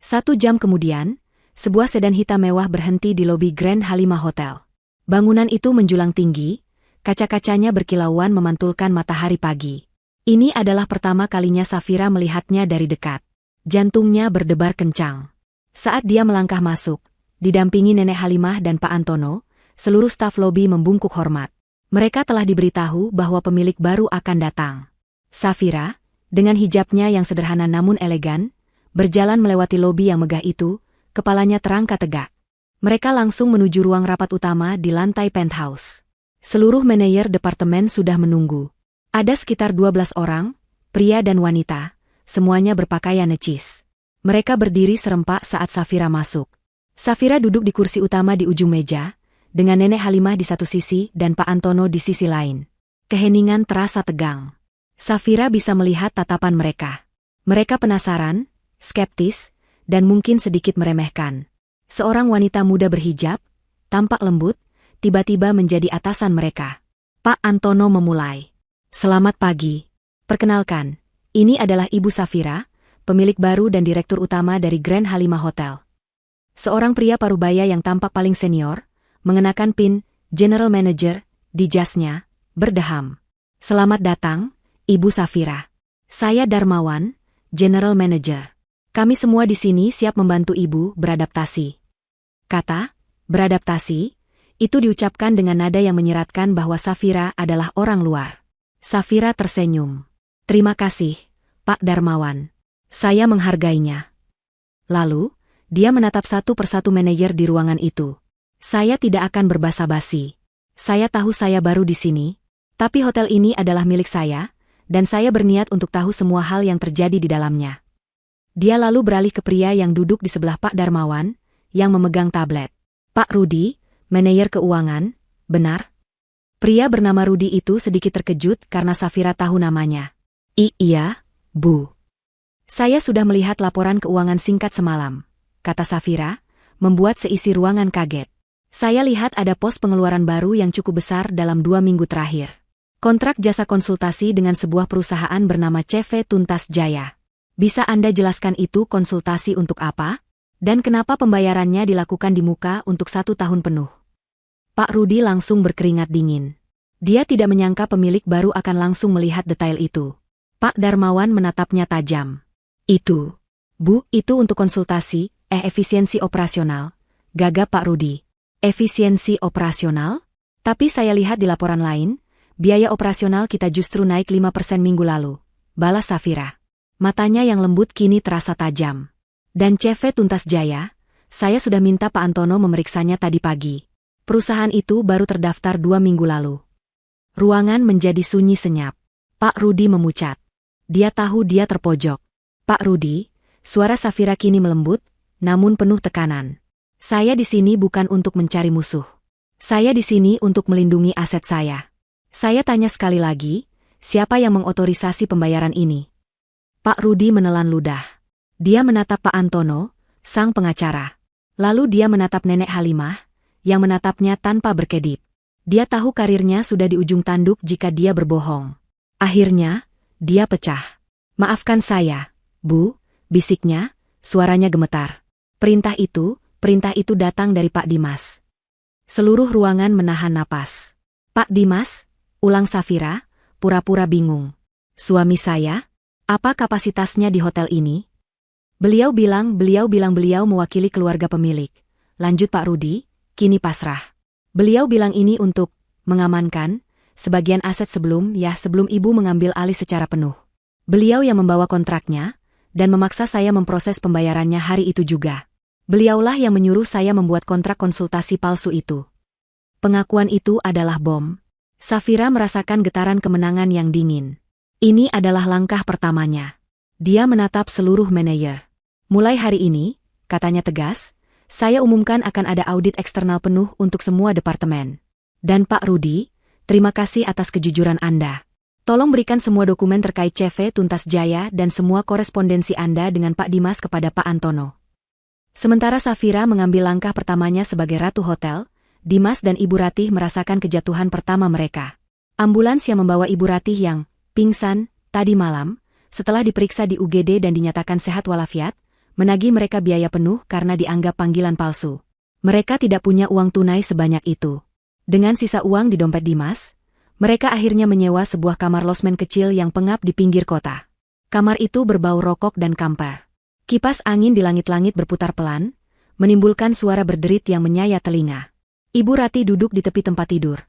1 jam kemudian, sebuah sedan hitam mewah berhenti di lobi Grand Halimah Hotel. Bangunan itu menjulang tinggi, kaca-kacanya berkilauan memantulkan matahari pagi. Ini adalah pertama kalinya Safira melihatnya dari dekat. Jantungnya berdebar kencang. Saat dia melangkah masuk, didampingi nenek Halimah dan Pak Antono, seluruh staf lobi membungkuk hormat. Mereka telah diberitahu bahwa pemilik baru akan datang. Safira, dengan hijabnya yang sederhana namun elegan, berjalan melewati lobi yang megah itu, kepalanya terangkat tegak. Mereka langsung menuju ruang rapat utama di lantai penthouse. Seluruh manajer departemen sudah menunggu. Ada sekitar 12 orang, pria dan wanita, semuanya berpakaian necis. Mereka berdiri serempak saat Safira masuk. Safira duduk di kursi utama di ujung meja, dengan nenek Halimah di satu sisi dan Pak Antono di sisi lain. Keheningan terasa tegang. Safira bisa melihat tatapan mereka. Mereka penasaran, skeptis, dan mungkin sedikit meremehkan. Seorang wanita muda berhijab, tampak lembut, tiba-tiba menjadi atasan mereka. Pak Antono memulai. Selamat pagi. Perkenalkan, ini adalah Ibu Safira, pemilik baru dan direktur utama dari Grand Halimah Hotel. Seorang pria parubaya yang tampak paling senior, mengenakan pin General Manager di jasnya, berdeham. Selamat datang, Ibu Safira. Saya Darmawan, General Manager. Kami semua di sini siap membantu Ibu beradaptasi. Kata, beradaptasi, itu diucapkan dengan nada yang menyeratkan bahwa Safira adalah orang luar. Safira tersenyum. Terima kasih, Pak Darmawan. Saya menghargainya. Lalu, dia menatap satu persatu manajer di ruangan itu. Saya tidak akan berbasa-basi. Saya tahu saya baru di sini, tapi hotel ini adalah milik saya, dan saya berniat untuk tahu semua hal yang terjadi di dalamnya. Dia lalu beralih ke pria yang duduk di sebelah Pak Darmawan, yang memegang tablet. Pak Rudi, manajer keuangan, benar? Pria bernama Rudi itu sedikit terkejut karena Safira tahu namanya. Iya, Bu. Saya sudah melihat laporan keuangan singkat semalam, kata Safira, membuat seisi ruangan kaget. Saya lihat ada pos pengeluaran baru yang cukup besar dalam 2 minggu terakhir. Kontrak jasa konsultasi dengan sebuah perusahaan bernama CV Tuntas Jaya. Bisa Anda jelaskan itu konsultasi untuk apa? Dan kenapa pembayarannya dilakukan di muka untuk 1 tahun penuh? Pak Rudi langsung berkeringat dingin. Dia tidak menyangka pemilik baru akan langsung melihat detail itu. Pak Darmawan menatapnya tajam. Itu, Bu, itu untuk konsultasi, efisiensi operasional, gagap Pak Rudi. Efisiensi operasional? Tapi saya lihat di laporan lain, biaya operasional kita justru naik 5% minggu lalu. Balas Safira. Matanya yang lembut kini terasa tajam. Dan CV Tuntas Jaya, saya sudah minta Pak Antono memeriksanya tadi pagi. Perusahaan itu baru terdaftar 2 minggu lalu. Ruangan menjadi sunyi senyap. Pak Rudi memucat. Dia tahu dia terpojok. Pak Rudi, suara Safira kini melembut, namun penuh tekanan. Saya di sini bukan untuk mencari musuh. Saya di sini untuk melindungi aset saya. Saya tanya sekali lagi, siapa yang mengotorisasi pembayaran ini? Pak Rudi menelan ludah. Dia menatap Pak Antono, sang pengacara. Lalu dia menatap Nenek Halimah, yang menatapnya tanpa berkedip. Dia tahu karirnya sudah di ujung tanduk jika dia berbohong. Akhirnya, dia pecah. Maafkan saya, Bu, bisiknya, suaranya gemetar. Perintah itu datang dari Pak Dimas. Seluruh ruangan menahan napas. Pak Dimas, ulang Safira, pura-pura bingung. Suami saya? Apa kapasitasnya di hotel ini? Beliau bilang beliau mewakili keluarga pemilik. Lanjut Pak Rudi, kini pasrah. Beliau bilang ini untuk mengamankan sebagian aset sebelum Ibu mengambil alih secara penuh. Beliau yang membawa kontraknya dan memaksa saya memproses pembayarannya hari itu juga. Beliaulah yang menyuruh saya membuat kontrak konsultasi palsu itu. Pengakuan itu adalah bom. Safira merasakan getaran kemenangan yang dingin. Ini adalah langkah pertamanya. Dia menatap seluruh manajer. Mulai hari ini, katanya tegas, saya umumkan akan ada audit eksternal penuh untuk semua departemen. Dan Pak Rudi, terima kasih atas kejujuran Anda. Tolong berikan semua dokumen terkait CV Tuntas Jaya dan semua korespondensi Anda dengan Pak Dimas kepada Pak Antono. Sementara Safira mengambil langkah pertamanya sebagai Ratu Hotel, Dimas dan Ibu Ratih merasakan kejatuhan pertama mereka. Ambulans yang membawa Ibu Ratih yang pingsan tadi malam, setelah diperiksa di UGD dan dinyatakan sehat walafiat, menagih mereka biaya penuh karena dianggap panggilan palsu. Mereka tidak punya uang tunai sebanyak itu. Dengan sisa uang di dompet Dimas, mereka akhirnya menyewa sebuah kamar losmen kecil yang pengap di pinggir kota. Kamar itu berbau rokok dan kamper. Kipas angin di langit-langit berputar pelan, menimbulkan suara berderit yang menyayat telinga. Ibu Ratih duduk di tepi tempat tidur,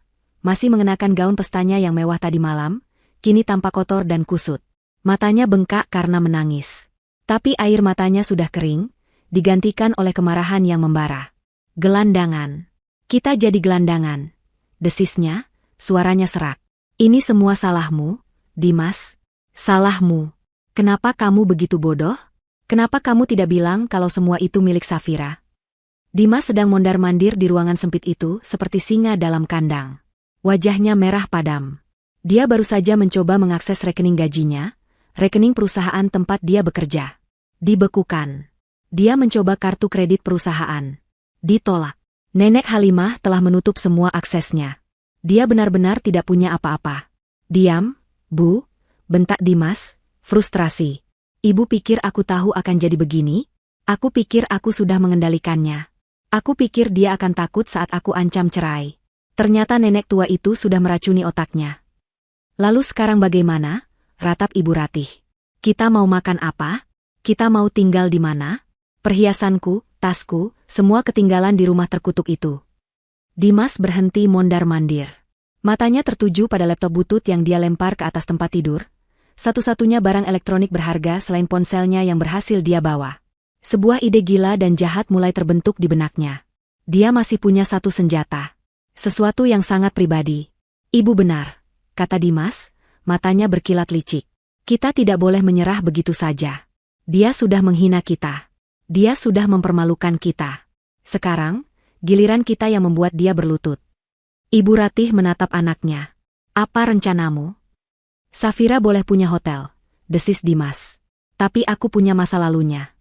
masih mengenakan gaun pestanya yang mewah tadi malam, kini tampak kotor dan kusut. Matanya bengkak karena menangis. Tapi air matanya sudah kering, digantikan oleh kemarahan yang membara. Gelandangan. Kita jadi gelandangan. Desisnya, suaranya serak. Ini semua salahmu, Dimas. Salahmu. Kenapa kamu begitu bodoh? Kenapa kamu tidak bilang kalau semua itu milik Safira? Dimas sedang mondar-mandir di ruangan sempit itu seperti singa dalam kandang. Wajahnya merah padam. Dia baru saja mencoba mengakses rekening gajinya, rekening perusahaan tempat dia bekerja. Dibekukan. Dia mencoba kartu kredit perusahaan. Ditolak. Nenek Halimah telah menutup semua aksesnya. Dia benar-benar tidak punya apa-apa. Diam, Bu, bentak Dimas, frustrasi. Ibu pikir aku tahu akan jadi begini? Aku pikir aku sudah mengendalikannya. Aku pikir dia akan takut saat aku ancam cerai. Ternyata nenek tua itu sudah meracuni otaknya. Lalu sekarang bagaimana? Ratap Ibu Ratih. Kita mau makan apa? Kita mau tinggal di mana? Perhiasanku, tasku, semua ketinggalan di rumah terkutuk itu. Dimas berhenti mondar-mandir. Matanya tertuju pada laptop butut yang dia lempar ke atas tempat tidur. Satu-satunya barang elektronik berharga selain ponselnya yang berhasil dia bawa. Sebuah ide gila dan jahat mulai terbentuk di benaknya. Dia masih punya satu senjata. Sesuatu yang sangat pribadi. Ibu benar, kata Dimas. Matanya berkilat licik. Kita tidak boleh menyerah begitu saja. Dia sudah menghina kita. Dia sudah mempermalukan kita. Sekarang, giliran kita yang membuat dia berlutut. Ibu Ratih menatap anaknya. Apa rencanamu? Safira boleh punya hotel, desis Dimas. Tapi aku punya masa lalunya.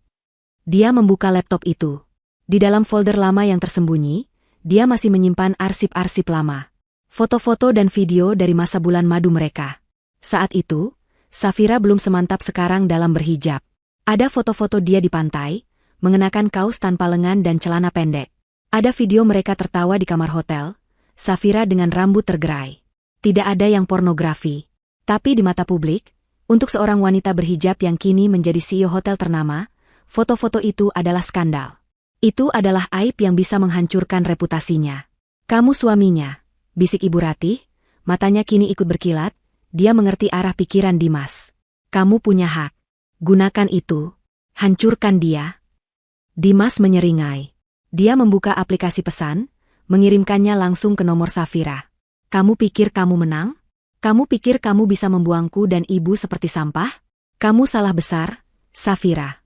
Dia membuka laptop itu. Di dalam folder lama yang tersembunyi, dia masih menyimpan arsip-arsip lama. Foto-foto dan video dari masa bulan madu mereka. Saat itu, Safira belum semantap sekarang dalam berhijab. Ada foto-foto dia di pantai, mengenakan kaos tanpa lengan dan celana pendek. Ada video mereka tertawa di kamar hotel, Safira dengan rambut tergerai. Tidak ada yang pornografi. Tapi di mata publik, untuk seorang wanita berhijab yang kini menjadi CEO hotel ternama, foto-foto itu adalah skandal. Itu adalah aib yang bisa menghancurkan reputasinya. Kamu suaminya, bisik Ibu Ratih, matanya kini ikut berkilat. Dia mengerti arah pikiran Dimas. Kamu punya hak. Gunakan itu. Hancurkan dia. Dimas menyeringai. Dia membuka aplikasi pesan, mengirimkannya langsung ke nomor Safira. Kamu pikir kamu menang? Kamu pikir kamu bisa membuangku dan ibu seperti sampah? Kamu salah besar, Safira.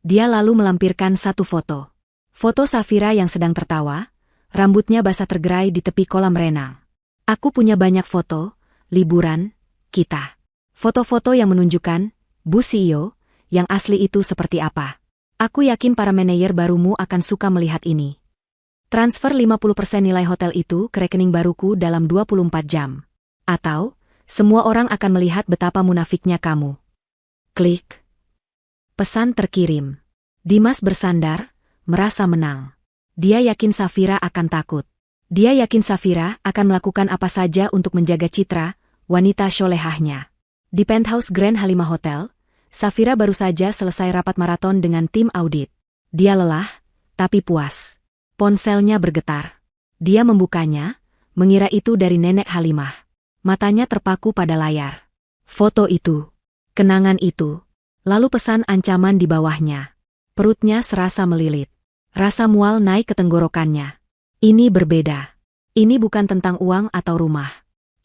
Dia lalu melampirkan satu foto. Foto Safira yang sedang tertawa, rambutnya basah tergerai di tepi kolam renang. Aku punya banyak foto, liburan, kita. Foto-foto yang menunjukkan, Bu CEO, yang asli itu seperti apa. Aku yakin para manajer barumu akan suka melihat ini. Transfer 50% nilai hotel itu ke rekening baruku dalam 24 jam. Atau, semua orang akan melihat betapa munafiknya kamu. Klik. Pesan terkirim. Dimas bersandar, merasa menang. Dia yakin Safira akan takut. Dia yakin Safira akan melakukan apa saja untuk menjaga citra wanita solehahnya. Di penthouse Grand Halimah Hotel, Safira baru saja selesai rapat maraton dengan tim audit. Dia lelah, tapi puas. Ponselnya bergetar. Dia membukanya, mengira itu dari Nenek Halimah. Matanya terpaku pada layar. Foto itu. Kenangan itu. Lalu pesan ancaman di bawahnya. Perutnya serasa melilit. Rasa mual naik ke tenggorokannya. Ini berbeda. Ini bukan tentang uang atau rumah.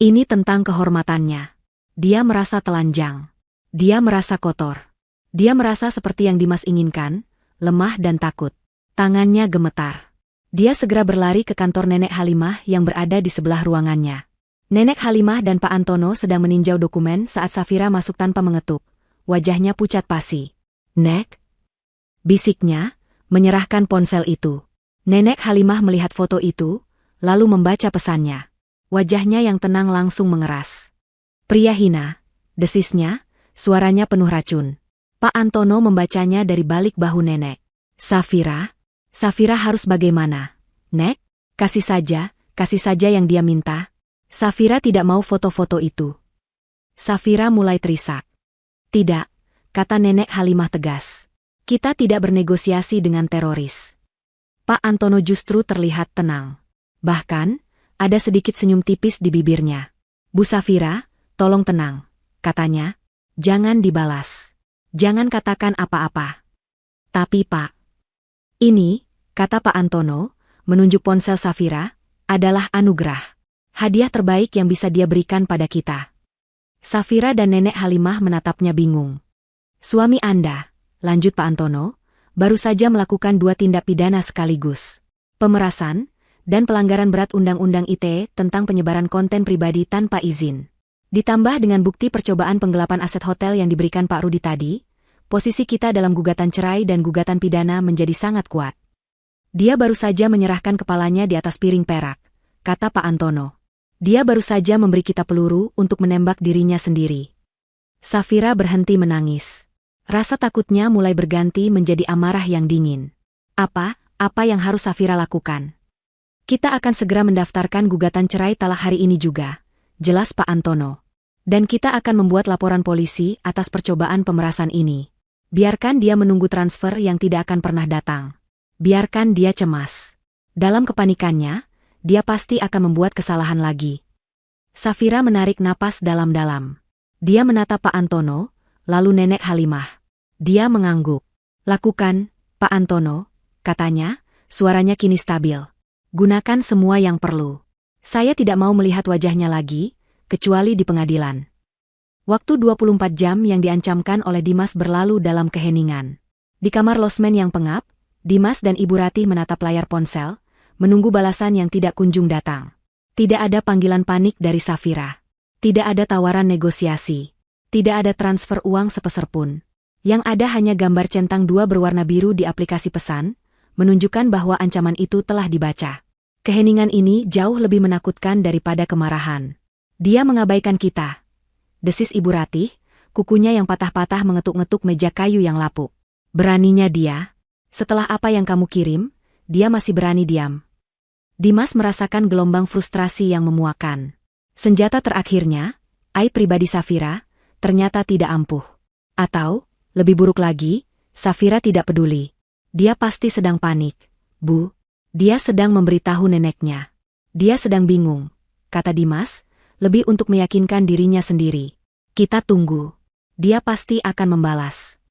Ini tentang kehormatannya. Dia merasa telanjang. Dia merasa kotor. Dia merasa seperti yang Dimas inginkan, lemah dan takut. Tangannya gemetar. Dia segera berlari ke kantor Nenek Halimah yang berada di sebelah ruangannya. Nenek Halimah dan Pak Antono sedang meninjau dokumen saat Safira masuk tanpa mengetuk. Wajahnya pucat pasi. "Nek?" bisiknya, menyerahkan ponsel itu. Nenek Halimah melihat foto itu, lalu membaca pesannya. Wajahnya yang tenang langsung mengeras. "Pria hina," desisnya, suaranya penuh racun. Pak Antono membacanya dari balik bahu nenek. "Safira? Safira harus bagaimana? Nek? Kasih saja yang dia minta." Safira tidak mau foto-foto itu. Safira mulai terisak. "Tidak," kata Nenek Halimah tegas. "Kita tidak bernegosiasi dengan teroris." Pak Antono justru terlihat tenang. Bahkan, ada sedikit senyum tipis di bibirnya. "Bu Safira, tolong tenang," katanya. "Jangan dibalas. Jangan katakan apa-apa." "Tapi Pak, ini," kata Pak Antono, menunjuk ponsel Safira, "adalah anugerah. Hadiah terbaik yang bisa dia berikan pada kita." Safira dan Nenek Halimah menatapnya bingung. "Suami Anda," lanjut Pak Antono, "baru saja melakukan 2 tindak pidana sekaligus. Pemerasan, dan pelanggaran berat Undang-Undang ITE tentang penyebaran konten pribadi tanpa izin. Ditambah dengan bukti percobaan penggelapan aset hotel yang diberikan Pak Rudi tadi, posisi kita dalam gugatan cerai dan gugatan pidana menjadi sangat kuat." "Dia baru saja menyerahkan kepalanya di atas piring perak," kata Pak Antono. "Dia baru saja memberi kita peluru untuk menembak dirinya sendiri." Safira berhenti menangis. Rasa takutnya mulai berganti menjadi amarah yang dingin. Apa yang harus Safira lakukan? "Kita akan segera mendaftarkan gugatan cerai talak hari ini juga," jelas Pak Antono. "Dan kita akan membuat laporan polisi atas percobaan pemerasan ini. Biarkan dia menunggu transfer yang tidak akan pernah datang. Biarkan dia cemas. Dalam kepanikannya, dia pasti akan membuat kesalahan lagi." Safira menarik napas dalam-dalam. Dia menatap Pak Antono, lalu Nenek Halimah. Dia mengangguk. "Lakukan, Pak Antono," katanya, suaranya kini stabil. "Gunakan semua yang perlu. Saya tidak mau melihat wajahnya lagi, kecuali di pengadilan." Waktu 24 jam yang diancamkan oleh Dimas berlalu dalam keheningan. Di kamar losmen yang pengap, Dimas dan Ibu Ratih menatap layar ponsel, menunggu balasan yang tidak kunjung datang. Tidak ada panggilan panik dari Safira. Tidak ada tawaran negosiasi. Tidak ada transfer uang sepeser pun. Yang ada hanya gambar centang 2 berwarna biru di aplikasi pesan, menunjukkan bahwa ancaman itu telah dibaca. Keheningan ini jauh lebih menakutkan daripada kemarahan. "Dia mengabaikan kita," desis Ibu Ratih, kukunya yang patah-patah mengetuk-ngetuk meja kayu yang lapuk. "Beraninya dia. Setelah apa yang kamu kirim, dia masih berani diam." Dimas merasakan gelombang frustrasi yang memuakan. Senjata terakhirnya, aib pribadi Safira, ternyata tidak ampuh. Atau, lebih buruk lagi, Safira tidak peduli. Dia pasti sedang panik. "Bu, dia sedang memberitahu neneknya. Dia sedang bingung," kata Dimas, lebih untuk meyakinkan dirinya sendiri. "Kita tunggu. Dia pasti akan membalas."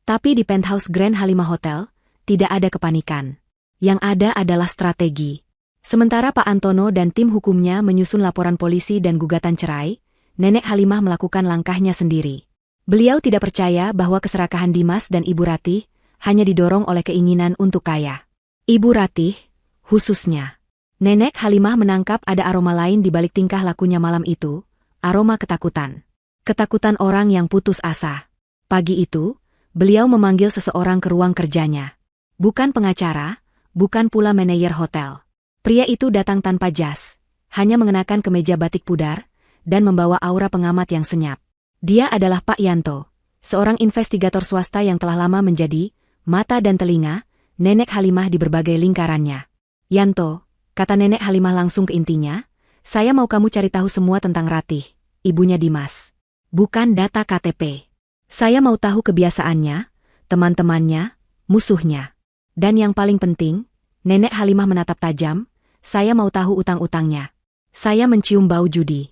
Tapi di penthouse Grand Halimah Hotel, tidak ada kepanikan. Yang ada adalah strategi. Sementara Pak Antono dan tim hukumnya menyusun laporan polisi dan gugatan cerai, Nenek Halimah melakukan langkahnya sendiri. Beliau tidak percaya bahwa keserakahan Dimas dan Ibu Ratih hanya didorong oleh keinginan untuk kaya. Ibu Ratih, khususnya. Nenek Halimah menangkap ada aroma lain di balik tingkah lakunya malam itu, aroma ketakutan. Ketakutan orang yang putus asa. Pagi itu, beliau memanggil seseorang ke ruang kerjanya. Bukan pengacara, bukan pula manajer hotel. Pria itu datang tanpa jas, hanya mengenakan kemeja batik pudar, dan membawa aura pengamat yang senyap. Dia adalah Pak Yanto, seorang investigator swasta yang telah lama menjadi mata dan telinga Nenek Halimah di berbagai lingkarannya. Yanto, kata Nenek Halimah langsung ke intinya, saya mau kamu cari tahu semua tentang Ratih, ibunya Dimas. Bukan data KTP. Saya mau tahu kebiasaannya, teman-temannya, musuhnya. Dan yang paling penting, Nenek Halimah menatap tajam, saya mau tahu utang-utangnya. Saya mencium bau judi.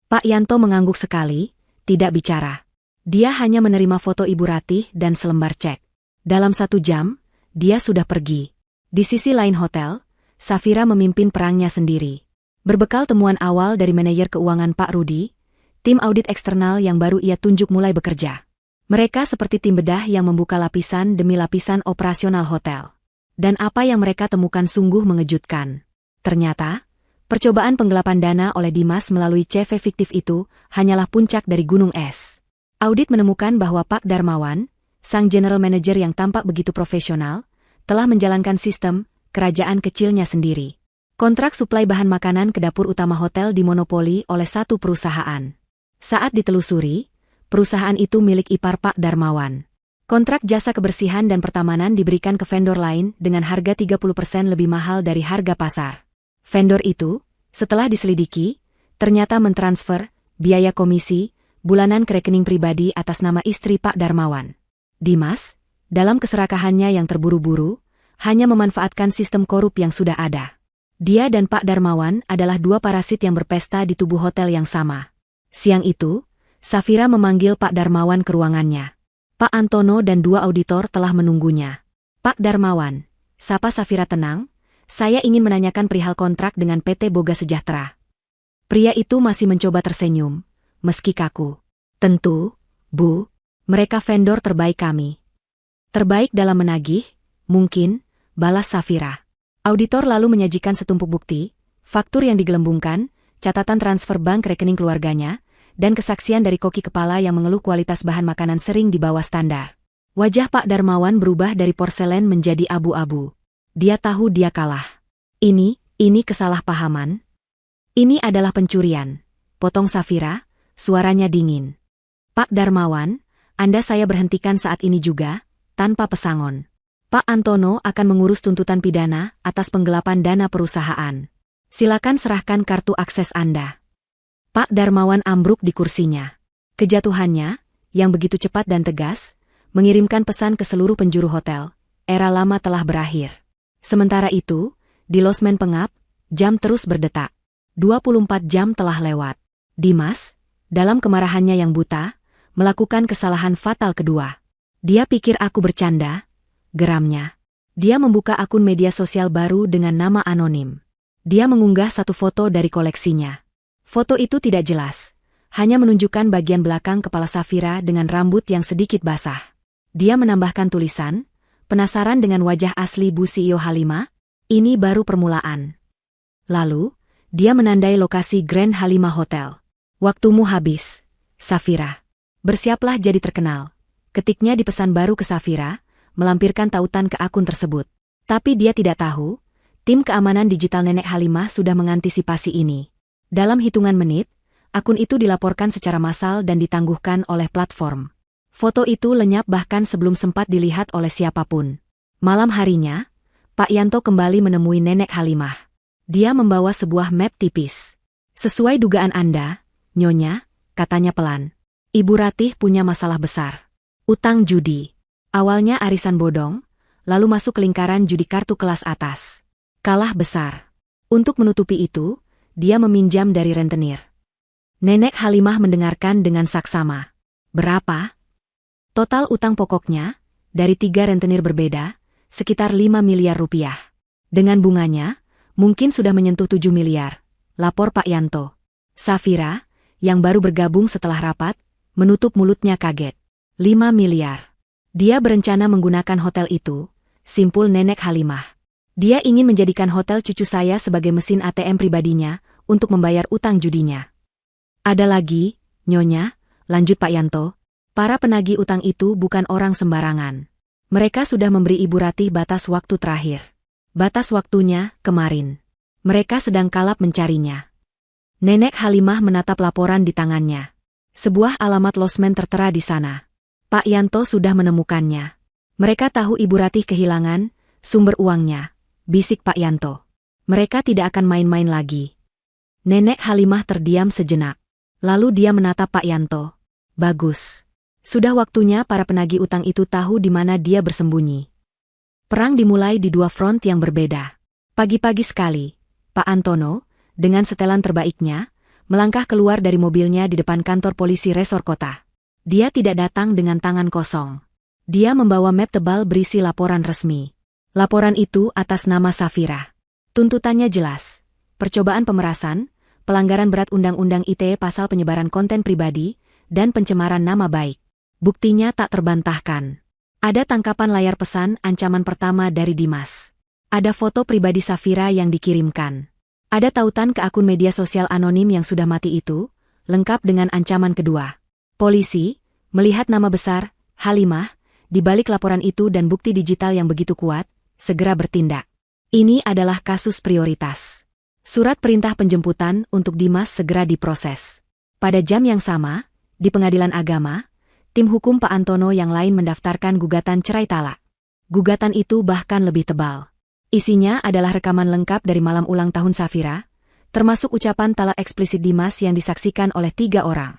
Pak Yanto mengangguk sekali, tidak bicara. Dia hanya menerima foto Ibu Ratih dan selembar cek. Dalam 1 jam, dia sudah pergi. Di sisi lain hotel, Safira memimpin perangnya sendiri. Berbekal temuan awal dari manajer keuangan Pak Rudi, tim audit eksternal yang baru ia tunjuk mulai bekerja. Mereka seperti tim bedah yang membuka lapisan demi lapisan operasional hotel. Dan apa yang mereka temukan sungguh mengejutkan. Ternyata, percobaan penggelapan dana oleh Dimas melalui CV fiktif itu hanyalah puncak dari gunung es. Audit menemukan bahwa Pak Darmawan, sang general manager yang tampak begitu profesional, telah menjalankan sistem kerajaan kecilnya sendiri. Kontrak suplai bahan makanan ke dapur utama hotel dimonopoli oleh satu perusahaan. Saat ditelusuri, perusahaan itu milik ipar Pak Darmawan. Kontrak jasa kebersihan dan pertamanan diberikan ke vendor lain dengan harga 30% lebih mahal dari harga pasar. Vendor itu, setelah diselidiki, ternyata mentransfer biaya komisi bulanan ke rekening pribadi atas nama istri Pak Darmawan. Dimas, dalam keserakahannya yang terburu-buru, hanya memanfaatkan sistem korup yang sudah ada. Dia dan Pak Darmawan adalah 2 parasit yang berpesta di tubuh hotel yang sama. Siang itu, Safira memanggil Pak Darmawan ke ruangannya. Pak Antono dan 2 auditor telah menunggunya. Pak Darmawan, sapa Safira tenang, saya ingin menanyakan perihal kontrak dengan PT Boga Sejahtera. Pria itu masih mencoba tersenyum, meski kaku. Tentu, Bu, mereka vendor terbaik kami. Terbaik dalam menagih, mungkin, balas Safira. Auditor lalu menyajikan setumpuk bukti, faktur yang digelembungkan, catatan transfer bank rekening keluarganya, dan kesaksian dari koki kepala yang mengeluh kualitas bahan makanan sering di bawah standar. Wajah Pak Darmawan berubah dari porselen menjadi abu-abu. Dia tahu dia kalah. Ini kesalahpahaman. Ini adalah pencurian. Potong Safira, suaranya dingin. Pak Darmawan, Anda saya berhentikan saat ini juga, tanpa pesangon. Pak Antono akan mengurus tuntutan pidana atas penggelapan dana perusahaan. Silakan serahkan kartu akses Anda. Pak Darmawan ambruk di kursinya. Kejatuhannya, yang begitu cepat dan tegas, mengirimkan pesan ke seluruh penjuru hotel, era lama telah berakhir. Sementara itu, di losmen pengap, jam terus berdetak. 24 jam telah lewat. Dimas, dalam kemarahannya yang buta, melakukan kesalahan fatal kedua. Dia pikir aku bercanda, geramnya. Dia membuka akun media sosial baru dengan nama anonim. Dia mengunggah satu foto dari koleksinya. Foto itu tidak jelas, hanya menunjukkan bagian belakang kepala Safira dengan rambut yang sedikit basah. Dia menambahkan tulisan, penasaran dengan wajah asli Bu CEO Halimah? Ini baru permulaan. Lalu, dia menandai lokasi Grand Halimah Hotel. Waktumu habis, Safira. Bersiaplah jadi terkenal. Ketiknya di pesan baru ke Safira, melampirkan tautan ke akun tersebut. Tapi dia tidak tahu, tim keamanan digital Nenek Halimah sudah mengantisipasi ini. Dalam hitungan menit, akun itu dilaporkan secara massal dan ditangguhkan oleh platform. Foto itu lenyap bahkan sebelum sempat dilihat oleh siapapun. Malam harinya, Pak Yanto kembali menemui Nenek Halimah. Dia membawa sebuah map tipis. Sesuai dugaan Anda, Nyonya, katanya pelan. Ibu Ratih punya masalah besar. Utang judi. Awalnya arisan bodong, lalu masuk ke lingkaran judi kartu kelas atas. Kalah besar. Untuk menutupi itu, dia meminjam dari rentenir. Nenek Halimah mendengarkan dengan saksama. Berapa? Total utang pokoknya, dari 3 rentenir berbeda, sekitar 5 miliar rupiah. Dengan bunganya, mungkin sudah menyentuh 7 miliar, lapor Pak Yanto. Safira, yang baru bergabung setelah rapat, menutup mulutnya kaget. 5 miliar. Dia berencana menggunakan hotel itu, simpul Nenek Halimah. Dia ingin menjadikan hotel cucu saya sebagai mesin ATM pribadinya untuk membayar utang judinya. Ada lagi, Nyonya, lanjut Pak Yanto. Para penagih utang itu bukan orang sembarangan. Mereka sudah memberi Ibu Ratih batas waktu terakhir. Batas waktunya, kemarin. Mereka sedang kalap mencarinya. Nenek Halimah menatap laporan di tangannya. Sebuah alamat losmen tertera di sana. Pak Yanto sudah menemukannya. Mereka tahu Ibu Ratih kehilangan sumber uangnya, bisik Pak Yanto. Mereka tidak akan main-main lagi. Nenek Halimah terdiam sejenak. Lalu dia menatap Pak Yanto. Bagus. Sudah waktunya para penagih utang itu tahu di mana dia bersembunyi. Perang dimulai di dua front yang berbeda. Pagi-pagi sekali, Pak Antono, dengan setelan terbaiknya, melangkah keluar dari mobilnya di depan kantor polisi resor kota. Dia tidak datang dengan tangan kosong. Dia membawa map tebal berisi laporan resmi. Laporan itu atas nama Safira. Tuntutannya jelas. Percobaan pemerasan, pelanggaran berat Undang-Undang ITE pasal penyebaran konten pribadi, dan pencemaran nama baik. Buktinya tak terbantahkan. Ada tangkapan layar pesan ancaman pertama dari Dimas. Ada foto pribadi Safira yang dikirimkan. Ada tautan ke akun media sosial anonim yang sudah mati itu, lengkap dengan ancaman kedua. Polisi, melihat nama besar, Halimah, di balik laporan itu dan bukti digital yang begitu kuat, segera bertindak. Ini adalah kasus prioritas. Surat perintah penjemputan untuk Dimas segera diproses. Pada jam yang sama, di Pengadilan Agama, tim hukum Pak Antono yang lain mendaftarkan gugatan cerai talak. Gugatan itu bahkan lebih tebal. Isinya adalah rekaman lengkap dari malam ulang tahun Safira, termasuk ucapan talak eksplisit Dimas yang disaksikan oleh 3 orang.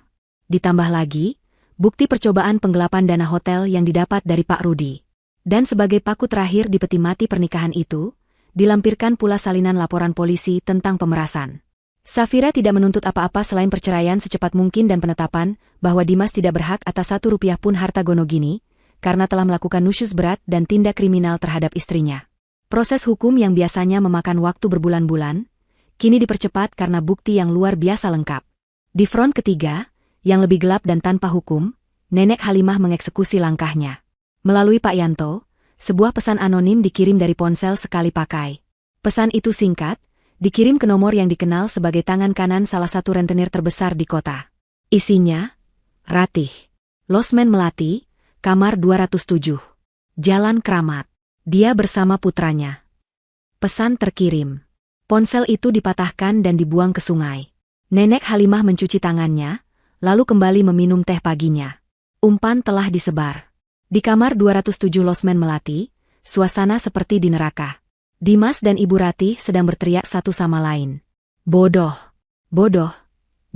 Ditambah lagi, bukti percobaan penggelapan dana hotel yang didapat dari Pak Rudi. Dan sebagai paku terakhir di peti mati pernikahan itu, dilampirkan pula salinan laporan polisi tentang pemerasan. Safira tidak menuntut apa-apa selain perceraian secepat mungkin dan penetapan bahwa Dimas tidak berhak atas 1 rupiah pun harta Gonogini, karena telah melakukan nusyus berat dan tindak kriminal terhadap istrinya. Proses hukum yang biasanya memakan waktu berbulan-bulan, kini dipercepat karena bukti yang luar biasa lengkap. Di front ketiga, yang lebih gelap dan tanpa hukum, Nenek Halimah mengeksekusi langkahnya. Melalui Pak Yanto, sebuah pesan anonim dikirim dari ponsel sekali pakai. Pesan itu singkat, dikirim ke nomor yang dikenal sebagai tangan kanan salah satu rentenir terbesar di kota. Isinya, Ratih, Losmen Melati, kamar 207. Jalan Kramat. Dia bersama putranya. Pesan terkirim. Ponsel itu dipatahkan dan dibuang ke sungai. Nenek Halimah mencuci tangannya, lalu kembali meminum teh paginya. Umpan telah disebar. Di kamar 207 Losmen Melati, suasana seperti di neraka. Dimas dan Ibu Ratih sedang berteriak satu sama lain. Bodoh, bodoh,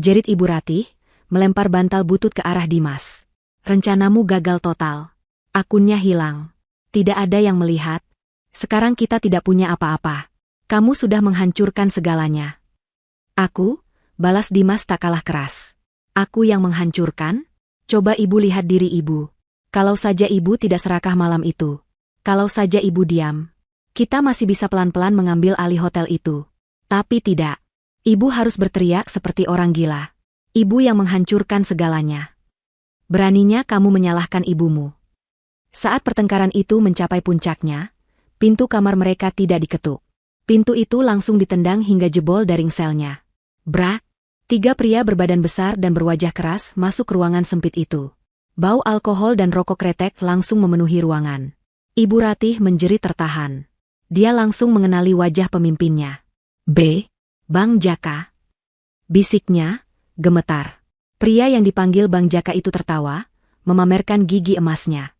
jerit Ibu Ratih, melempar bantal butut ke arah Dimas. Rencanamu gagal total. Akunnya hilang. Tidak ada yang melihat. Sekarang kita tidak punya apa-apa. Kamu sudah menghancurkan segalanya. Aku, balas Dimas tak kalah keras. Aku yang menghancurkan? Coba ibu lihat diri ibu. Kalau saja ibu tidak serakah malam itu. Kalau saja ibu diam. Kita masih bisa pelan-pelan mengambil alih hotel itu. Tapi tidak. Ibu harus berteriak seperti orang gila. Ibu yang menghancurkan segalanya. Beraninya kamu menyalahkan ibumu. Saat pertengkaran itu mencapai puncaknya, pintu kamar mereka tidak diketuk. Pintu itu langsung ditendang hingga jebol dari selnya. Brak! 3 pria berbadan besar dan berwajah keras masuk ke ruangan sempit itu. Bau alkohol dan rokok kretek langsung memenuhi ruangan. Ibu Ratih menjerit tertahan. Dia langsung mengenali wajah pemimpinnya. Bang Jaka. Bisiknya, gemetar. Pria yang dipanggil Bang Jaka itu tertawa, memamerkan gigi emasnya.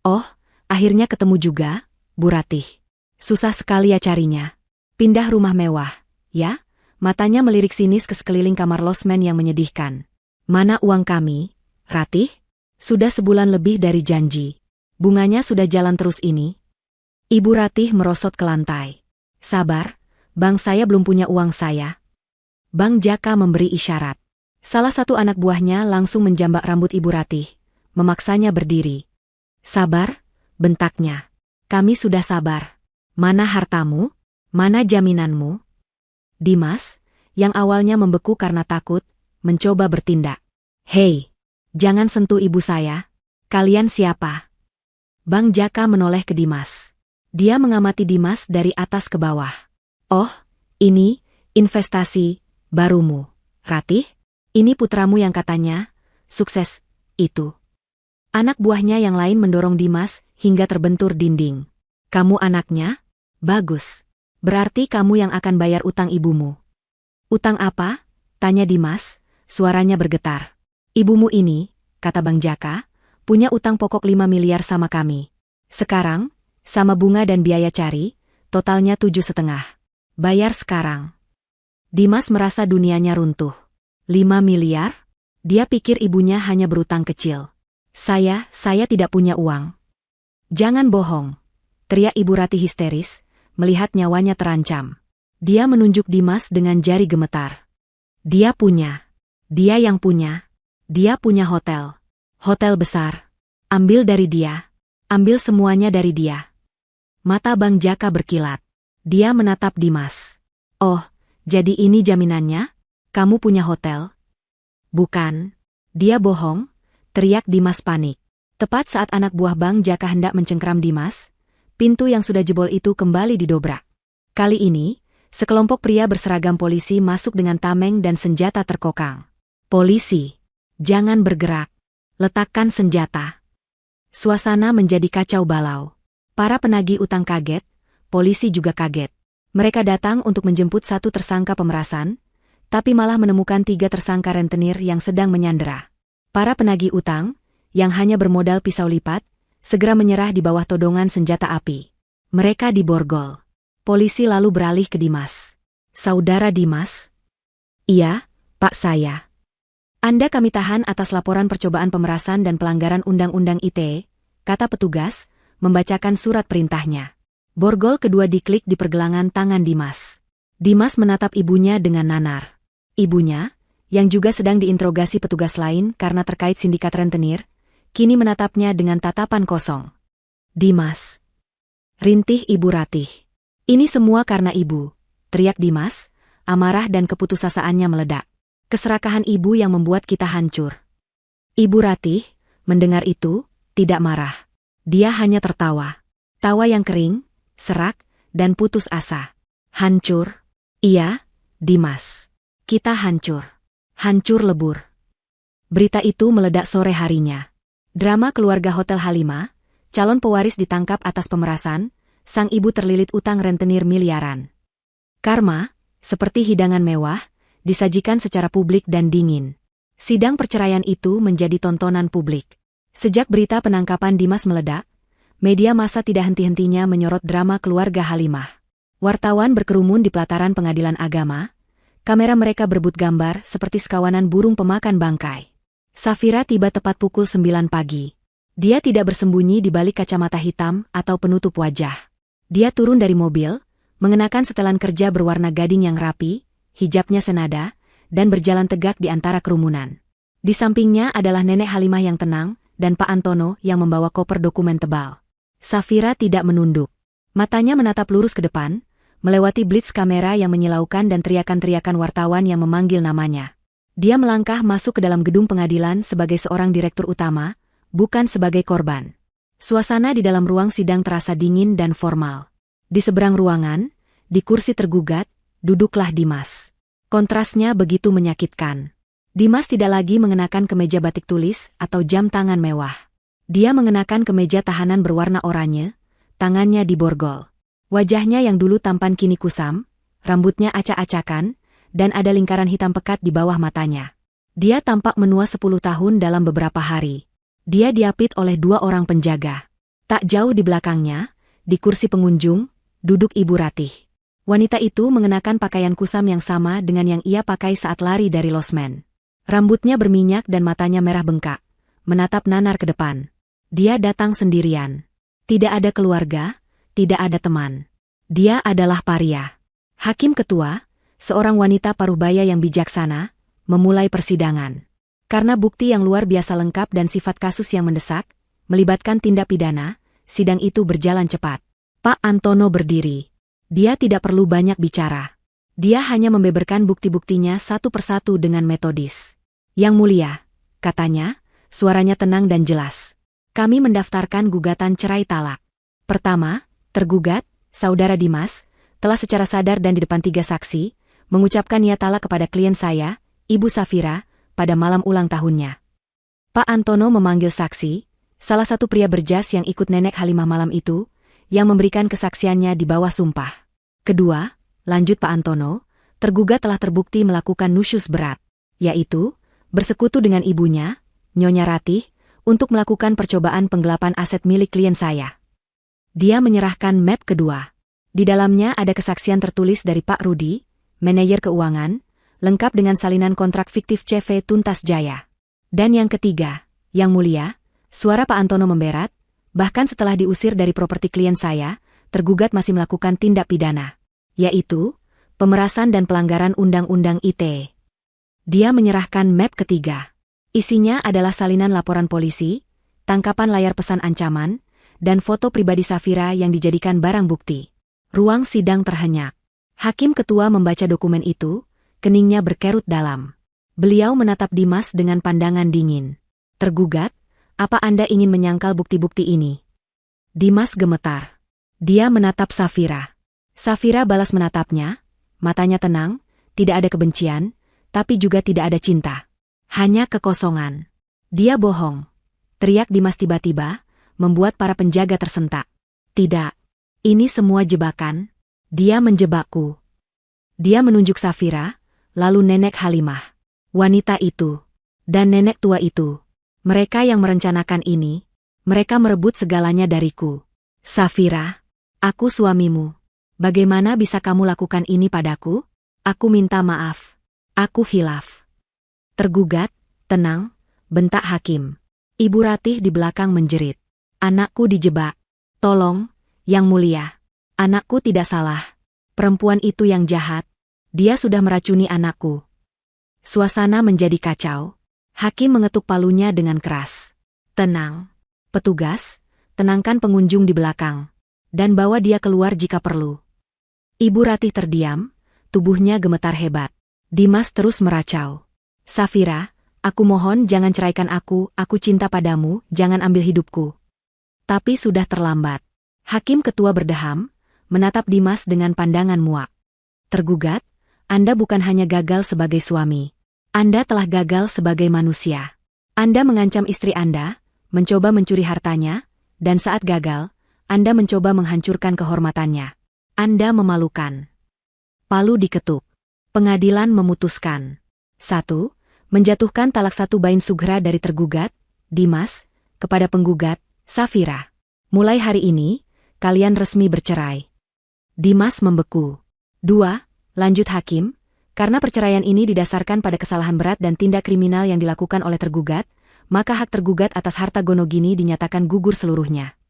Oh, akhirnya ketemu juga, Bu Ratih. Susah sekali ya carinya. Pindah rumah mewah, ya? Matanya melirik sinis ke sekeliling kamar losmen yang menyedihkan. Mana uang kami, Ratih? Sudah sebulan lebih dari janji. Bunganya sudah jalan terus ini. Ibu Ratih merosot ke lantai. Sabar, Bang, saya belum punya uang saya. Bang Jaka memberi isyarat. Salah satu anak buahnya langsung menjambak rambut Ibu Ratih, memaksanya berdiri. Sabar, bentaknya. Kami sudah sabar. Mana hartamu? Mana jaminanmu? Dimas, yang awalnya membeku karena takut, mencoba bertindak. Hei, jangan sentuh ibu saya. Kalian siapa? Bang Jaka menoleh ke Dimas. Dia mengamati Dimas dari atas ke bawah. "Oh, ini, investasi, barumu, Ratih? Ini putramu yang katanya, sukses, itu." Anak buahnya yang lain mendorong Dimas hingga terbentur dinding. "Kamu anaknya? Bagus. Berarti kamu yang akan bayar utang ibumu." "Utang apa?" tanya Dimas, suaranya bergetar. "Ibumu ini," kata Bang Jaka, "punya utang pokok 5 miliar sama kami. Sekarang, sama bunga dan biaya cari, totalnya 7,5. Bayar sekarang." Dimas merasa dunianya runtuh. 5 miliar? Dia pikir ibunya hanya berutang kecil. Saya tidak punya uang." "Jangan bohong," teriak Ibu Ratih histeris, melihat nyawanya terancam. Dia menunjuk Dimas dengan jari gemetar. "Dia punya. Dia yang punya. Dia punya hotel. Hotel besar. Ambil dari dia. Ambil semuanya dari dia." Mata Bang Jaka berkilat. Dia menatap Dimas. "Oh, jadi ini jaminannya? Kamu punya hotel?" "Bukan. Dia bohong," teriak Dimas panik. Tepat saat anak buah Bang Jaka hendak mencengkram Dimas, pintu yang sudah jebol itu kembali didobrak. Kali ini, sekelompok pria berseragam polisi masuk dengan tameng dan senjata terkokang. "Polisi, jangan bergerak. Letakkan senjata." Suasana menjadi kacau balau. Para penagih utang kaget, polisi juga kaget. Mereka datang untuk menjemput satu tersangka pemerasan, tapi malah menemukan 3 tersangka rentenir yang sedang menyandera. Para penagih utang, yang hanya bermodal pisau lipat, segera menyerah di bawah todongan senjata api. Mereka diborgol. Polisi lalu beralih ke Dimas. "Saudara Dimas?" "Iya, Pak, saya. Anda kami tahan atas laporan percobaan pemerasan dan pelanggaran Undang-Undang ITE," kata petugas, membacakan surat perintahnya. Borgol kedua diklik di pergelangan tangan Dimas. Dimas menatap ibunya dengan nanar. Ibunya, yang juga sedang diinterogasi petugas lain karena terkait sindikat rentenir, kini menatapnya dengan tatapan kosong. "Dimas," rintih Ibu Ratih. "Ini semua karena ibu," teriak Dimas, amarah dan keputusasaannya meledak. "Keserakahan ibu yang membuat kita hancur." Ibu Ratih, mendengar itu, tidak marah. Dia hanya tertawa. Tawa yang kering, serak, dan putus asa. "Hancur? Iya, Dimas. Kita hancur. Hancur lebur." Berita itu meledak sore harinya. Drama keluarga Hotel Halimah, calon pewaris ditangkap atas pemerasan, sang ibu terlilit utang rentenir miliaran. Karma, seperti hidangan mewah, disajikan secara publik dan dingin. Sidang perceraian itu menjadi tontonan publik. Sejak berita penangkapan Dimas meledak, media massa tidak henti-hentinya menyorot drama keluarga Halimah. Wartawan berkerumun di pelataran pengadilan agama, kamera mereka berebut gambar seperti sekawanan burung pemakan bangkai. Safira tiba tepat pukul 9 pagi. Dia tidak bersembunyi di balik kacamata hitam atau penutup wajah. Dia turun dari mobil, mengenakan setelan kerja berwarna gading yang rapi, hijabnya senada, dan berjalan tegak di antara kerumunan. Di sampingnya adalah Nenek Halimah yang tenang, dan Pak Antono yang membawa koper dokumen tebal. Safira tidak menunduk. Matanya menatap lurus ke depan, melewati blitz kamera yang menyilaukan dan teriakan-teriakan wartawan yang memanggil namanya. Dia melangkah masuk ke dalam gedung pengadilan sebagai seorang direktur utama, bukan sebagai korban. Suasana di dalam ruang sidang terasa dingin dan formal. Di seberang ruangan, di kursi tergugat, duduklah Dimas. Kontrasnya begitu menyakitkan. Dimas tidak lagi mengenakan kemeja batik tulis atau jam tangan mewah. Dia mengenakan kemeja tahanan berwarna oranye, tangannya diborgol. Wajahnya yang dulu tampan kini kusam, rambutnya acak-acakan, dan ada lingkaran hitam pekat di bawah matanya. Dia tampak menua 10 tahun dalam beberapa hari. Dia diapit oleh 2 orang penjaga. Tak jauh di belakangnya, di kursi pengunjung, duduk Ibu Ratih. Wanita itu mengenakan pakaian kusam yang sama dengan yang ia pakai saat lari dari losmen. Rambutnya berminyak dan matanya merah bengkak, menatap nanar ke depan. Dia datang sendirian. Tidak ada keluarga, tidak ada teman. Dia adalah paria. Hakim ketua, seorang wanita paruhbaya yang bijaksana, memulai persidangan. Karena bukti yang luar biasa lengkap dan sifat kasus yang mendesak, melibatkan tindak pidana, sidang itu berjalan cepat. Pak Antono berdiri. Dia tidak perlu banyak bicara. Dia hanya membeberkan bukti-buktinya satu persatu dengan metodis. "Yang mulia," katanya, suaranya tenang dan jelas. "Kami mendaftarkan gugatan cerai talak. Pertama, Tergugat, Saudara Dimas, telah secara sadar dan di depan 3 saksi, mengucapkan niat talak kepada klien saya, Ibu Safira, pada malam ulang tahunnya. Pak Antono memanggil saksi, salah satu pria berjas yang ikut Nenek Halimah malam itu, yang memberikan kesaksiannya di bawah sumpah. Kedua, lanjut Pak Antono, tergugat telah terbukti melakukan nusyus berat, yaitu, bersekutu dengan ibunya, Nyonya Ratih, untuk melakukan percobaan penggelapan aset milik klien saya. Dia menyerahkan map kedua. Di dalamnya ada kesaksian tertulis dari Pak Rudi, manajer keuangan, lengkap dengan salinan kontrak fiktif CV Tuntas Jaya. Dan yang ketiga, Yang Mulia, suara Pak Antono memberat, bahkan setelah diusir dari properti klien saya, tergugat masih melakukan tindak pidana, yaitu pemerasan dan pelanggaran Undang-Undang ITE. Dia menyerahkan map ketiga. Isinya adalah salinan laporan polisi, tangkapan layar pesan ancaman, dan foto pribadi Safira yang dijadikan barang bukti. Ruang sidang terhenyak. Hakim ketua membaca dokumen itu, keningnya berkerut dalam. Beliau menatap Dimas dengan pandangan dingin. Tergugat, apa Anda ingin menyangkal bukti-bukti ini? Dimas gemetar. Dia menatap Safira. Safira balas menatapnya, matanya tenang, tidak ada kebencian, tapi juga tidak ada cinta. Hanya kekosongan. Dia bohong. Teriak Dimas tiba-tiba, membuat para penjaga tersentak. Tidak. Ini semua jebakan. Dia menjebakku. Dia menunjuk Safira, lalu Nenek Halimah. Wanita itu. Dan nenek tua itu. Mereka yang merencanakan ini. Mereka merebut segalanya dariku. Safira, aku suamimu. Bagaimana bisa kamu lakukan ini padaku? Aku minta maaf. Aku hilaf. Tergugat, tenang, bentak hakim. Ibu Ratih di belakang menjerit. Anakku dijebak. Tolong, Yang Mulia. Anakku tidak salah. Perempuan itu yang jahat. Dia sudah meracuni anakku. Suasana menjadi kacau. Hakim mengetuk palunya dengan keras. Tenang. Petugas, tenangkan pengunjung di belakang. Dan bawa dia keluar jika perlu. Ibu Ratih terdiam, tubuhnya gemetar hebat. Dimas terus meracau. Safira, aku mohon jangan ceraikan aku cinta padamu, jangan ambil hidupku. Tapi sudah terlambat. Hakim ketua berdeham, menatap Dimas dengan pandangan muak. Tergugat, Anda bukan hanya gagal sebagai suami. Anda telah gagal sebagai manusia. Anda mengancam istri Anda, mencoba mencuri hartanya, dan saat gagal, Anda mencoba menghancurkan kehormatannya. Anda memalukan. Palu diketuk. Pengadilan memutuskan. 1. Menjatuhkan talak 1 bain sughra dari tergugat, Dimas, kepada penggugat, Safira. Mulai hari ini, kalian resmi bercerai. Dimas membeku. 2. Lanjut hakim, karena perceraian ini didasarkan pada kesalahan berat dan tindak kriminal yang dilakukan oleh tergugat, maka hak tergugat atas harta Gonogini dinyatakan gugur seluruhnya.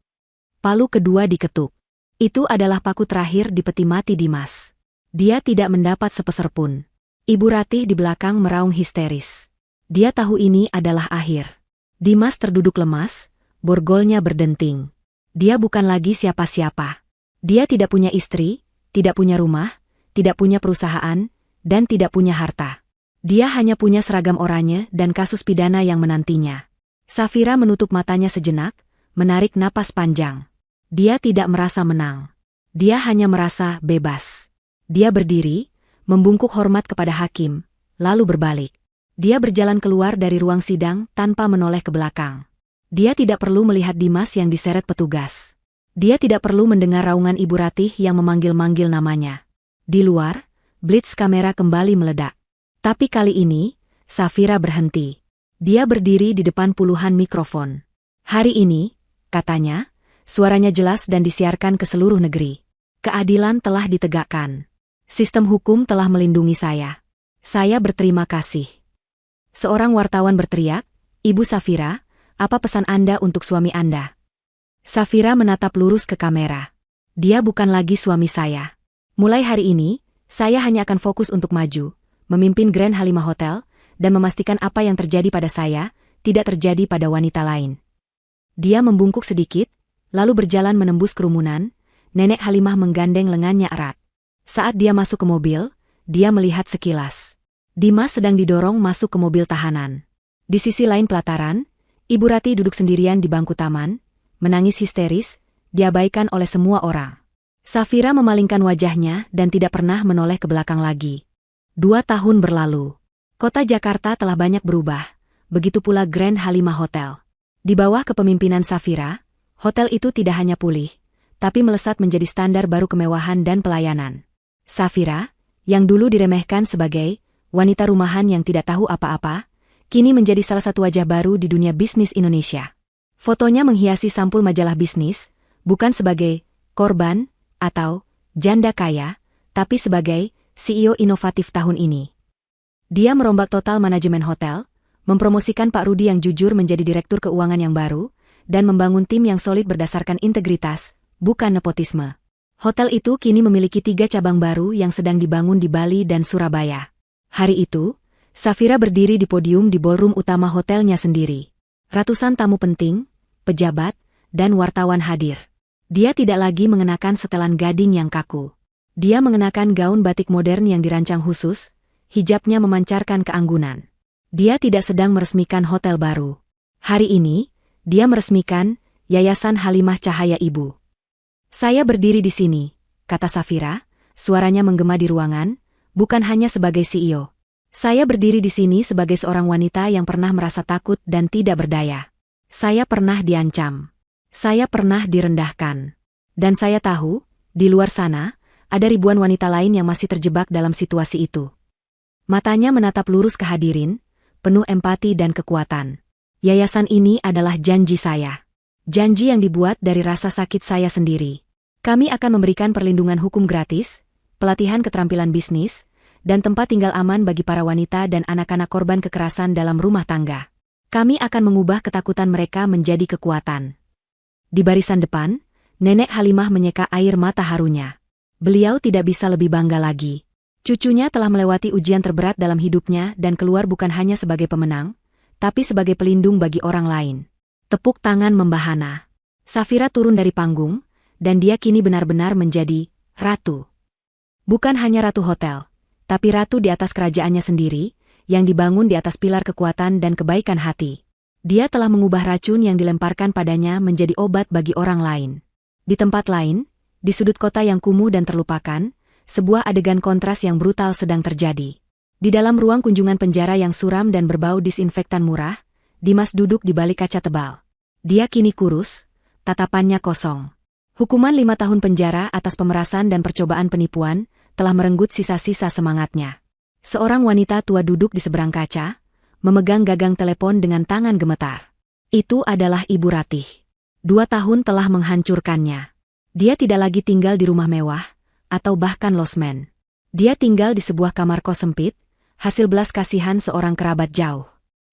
Palu kedua diketuk. Itu adalah paku terakhir di peti mati Dimas. Dia tidak mendapat sepeser pun. Ibu Ratih di belakang meraung histeris. Dia tahu ini adalah akhir. Dimas terduduk lemas, borgolnya berdenting. Dia bukan lagi siapa-siapa. Dia tidak punya istri, tidak punya rumah, tidak punya perusahaan, dan tidak punya harta. Dia hanya punya seragam oranye dan kasus pidana yang menantinya. Safira menutup matanya sejenak, menarik napas panjang. Dia tidak merasa menang. Dia hanya merasa bebas. Dia berdiri, membungkuk hormat kepada hakim, lalu berbalik. Dia berjalan keluar dari ruang sidang tanpa menoleh ke belakang. Dia tidak perlu melihat Dimas yang diseret petugas. Dia tidak perlu mendengar raungan Ibu Ratih yang memanggil-manggil namanya. Di luar, blitz kamera kembali meledak. Tapi kali ini, Safira berhenti. Dia berdiri di depan puluhan mikrofon. Hari ini, katanya, suaranya jelas dan disiarkan ke seluruh negeri. Keadilan telah ditegakkan. Sistem hukum telah melindungi saya. Saya berterima kasih. Seorang wartawan berteriak, Ibu Safira, apa pesan Anda untuk suami Anda? Safira menatap lurus ke kamera. Dia bukan lagi suami saya. Mulai hari ini, saya hanya akan fokus untuk maju, memimpin Grand Halimah Hotel, dan memastikan apa yang terjadi pada saya, tidak terjadi pada wanita lain. Dia membungkuk sedikit, lalu berjalan menembus kerumunan. Nenek Halimah menggandeng lengannya erat. Saat dia masuk ke mobil, dia melihat sekilas. Dimas sedang didorong masuk ke mobil tahanan. Di sisi lain pelataran, Ibu Ratih duduk sendirian di bangku taman, menangis histeris, diabaikan oleh semua orang. Safira memalingkan wajahnya dan tidak pernah menoleh ke belakang lagi. 2 tahun berlalu. Kota Jakarta telah banyak berubah, begitu pula Grand Halimah Hotel. Di bawah kepemimpinan Safira, hotel itu tidak hanya pulih, tapi melesat menjadi standar baru kemewahan dan pelayanan. Safira, yang dulu diremehkan sebagai wanita rumahan yang tidak tahu apa-apa, kini menjadi salah satu wajah baru di dunia bisnis Indonesia. Fotonya menghiasi sampul majalah bisnis, bukan sebagai korban atau janda kaya, tapi sebagai CEO inovatif tahun ini. Dia merombak total manajemen hotel, mempromosikan Pak Rudi yang jujur menjadi direktur keuangan yang baru, dan membangun tim yang solid berdasarkan integritas, bukan nepotisme. Hotel itu kini memiliki 3 cabang baru yang sedang dibangun di Bali dan Surabaya. Hari itu, Safira berdiri di podium di ballroom utama hotelnya sendiri. Ratusan tamu penting, pejabat, dan wartawan hadir. Dia tidak lagi mengenakan setelan gading yang kaku. Dia mengenakan gaun batik modern yang dirancang khusus, hijabnya memancarkan keanggunan. Dia tidak sedang meresmikan hotel baru. Hari ini, dia meresmikan Yayasan Halimah Cahaya Ibu. Saya berdiri di sini, kata Safira, suaranya menggema di ruangan, bukan hanya sebagai CEO. Saya berdiri di sini sebagai seorang wanita yang pernah merasa takut dan tidak berdaya. Saya pernah diancam. Saya pernah direndahkan. Dan saya tahu, di luar sana, ada ribuan wanita lain yang masih terjebak dalam situasi itu. Matanya menatap lurus ke hadirin, penuh empati dan kekuatan. Yayasan ini adalah janji saya. Janji yang dibuat dari rasa sakit saya sendiri. Kami akan memberikan perlindungan hukum gratis, pelatihan keterampilan bisnis, dan tempat tinggal aman bagi para wanita dan anak-anak korban kekerasan dalam rumah tangga. Kami akan mengubah ketakutan mereka menjadi kekuatan. Di barisan depan, Nenek Halimah menyeka air mata harunya. Beliau tidak bisa lebih bangga lagi. Cucunya telah melewati ujian terberat dalam hidupnya dan keluar bukan hanya sebagai pemenang, tapi sebagai pelindung bagi orang lain. Tepuk tangan membahana. Safira turun dari panggung, dan dia kini benar-benar menjadi ratu. Bukan hanya ratu hotel, tapi ratu di atas kerajaannya sendiri, yang dibangun di atas pilar kekuatan dan kebaikan hati. Dia telah mengubah racun yang dilemparkan padanya menjadi obat bagi orang lain. Di tempat lain, di sudut kota yang kumuh dan terlupakan, sebuah adegan kontras yang brutal sedang terjadi. Di dalam ruang kunjungan penjara yang suram dan berbau disinfektan murah, Dimas duduk di balik kaca tebal. Dia kini kurus, tatapannya kosong. Hukuman 5 tahun penjara atas pemerasan dan percobaan penipuan telah merenggut sisa-sisa semangatnya. Seorang wanita tua duduk di seberang kaca, memegang gagang telepon dengan tangan gemetar. Itu adalah Ibu Ratih. 2 tahun telah menghancurkannya. Dia tidak lagi tinggal di rumah mewah, atau bahkan losmen. Dia tinggal di sebuah kamar kos sempit, hasil belas kasihan seorang kerabat jauh.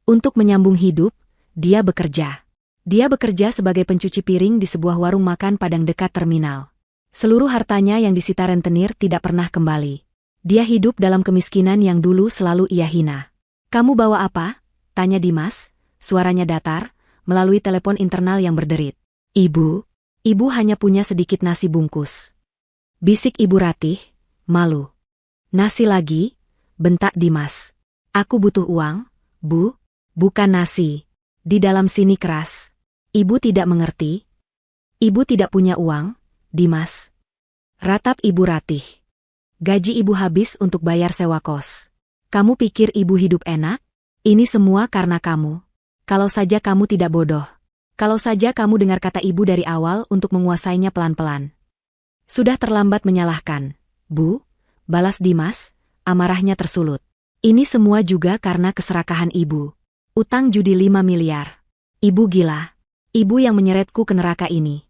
Untuk menyambung hidup, dia bekerja. Dia bekerja sebagai pencuci piring di sebuah warung makan Padang dekat terminal. Seluruh hartanya yang disita rentenir tidak pernah kembali. Dia hidup dalam kemiskinan yang dulu selalu ia hina. "Kamu bawa apa?" tanya Dimas, suaranya datar, melalui telepon internal yang berderit. Ibu hanya punya sedikit nasi bungkus." Bisik Ibu Ratih, malu. "Nasi lagi?" bentak Dimas. "Aku butuh uang, Bu, bukan nasi." Di dalam sini keras. "Ibu tidak mengerti?" "Ibu tidak punya uang, Dimas." Ratap Ibu Ratih. "Gaji ibu habis untuk bayar sewa kos. Kamu pikir ibu hidup enak? Ini semua karena kamu. Kalau saja kamu tidak bodoh. Kalau saja kamu dengar kata ibu dari awal untuk menguasainya pelan-pelan." "Sudah terlambat menyalahkan, Bu," balas Dimas, amarahnya tersulut. "Ini semua juga karena keserakahan ibu. Utang judi 5 miliar. Ibu gila. Ibu yang menyeretku ke neraka ini."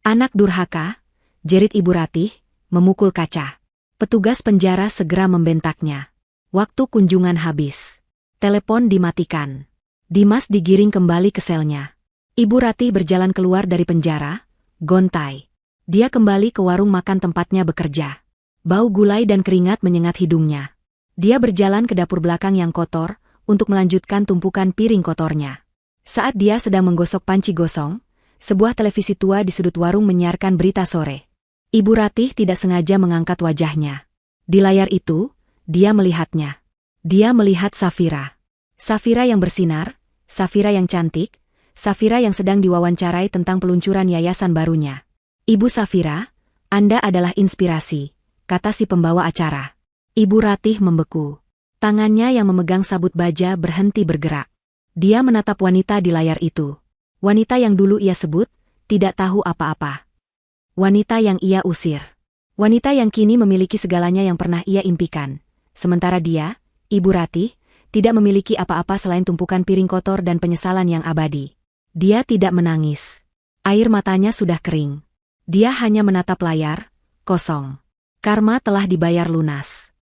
"Anak durhaka," jerit Ibu Ratih, memukul kaca. Petugas penjara segera membentaknya. Waktu kunjungan habis. Telepon dimatikan. Dimas digiring kembali ke selnya. Ibu Ratih berjalan keluar dari penjara, gontai. Dia kembali ke warung makan tempatnya bekerja. Bau gulai dan keringat menyengat hidungnya. Dia berjalan ke dapur belakang yang kotor, untuk melanjutkan tumpukan piring kotornya. Saat dia sedang menggosok panci gosong, sebuah televisi tua di sudut warung menyiarkan berita sore. Ibu Ratih tidak sengaja mengangkat wajahnya. Di layar itu, dia melihatnya. Dia melihat Safira. Safira yang bersinar, Safira yang cantik, Safira yang sedang diwawancarai tentang peluncuran yayasan barunya. Ibu Safira, Anda adalah inspirasi, kata si pembawa acara. Ibu Ratih membeku. Tangannya yang memegang sabut baja berhenti bergerak. Dia menatap wanita di layar itu. Wanita yang dulu ia sebut, tidak tahu apa-apa. Wanita yang ia usir. Wanita yang kini memiliki segalanya yang pernah ia impikan. Sementara dia, Ibu Ratih, tidak memiliki apa-apa selain tumpukan piring kotor dan penyesalan yang abadi. Dia tidak menangis. Air matanya sudah kering. Dia hanya menatap layar, kosong. Karma telah dibayar lunas.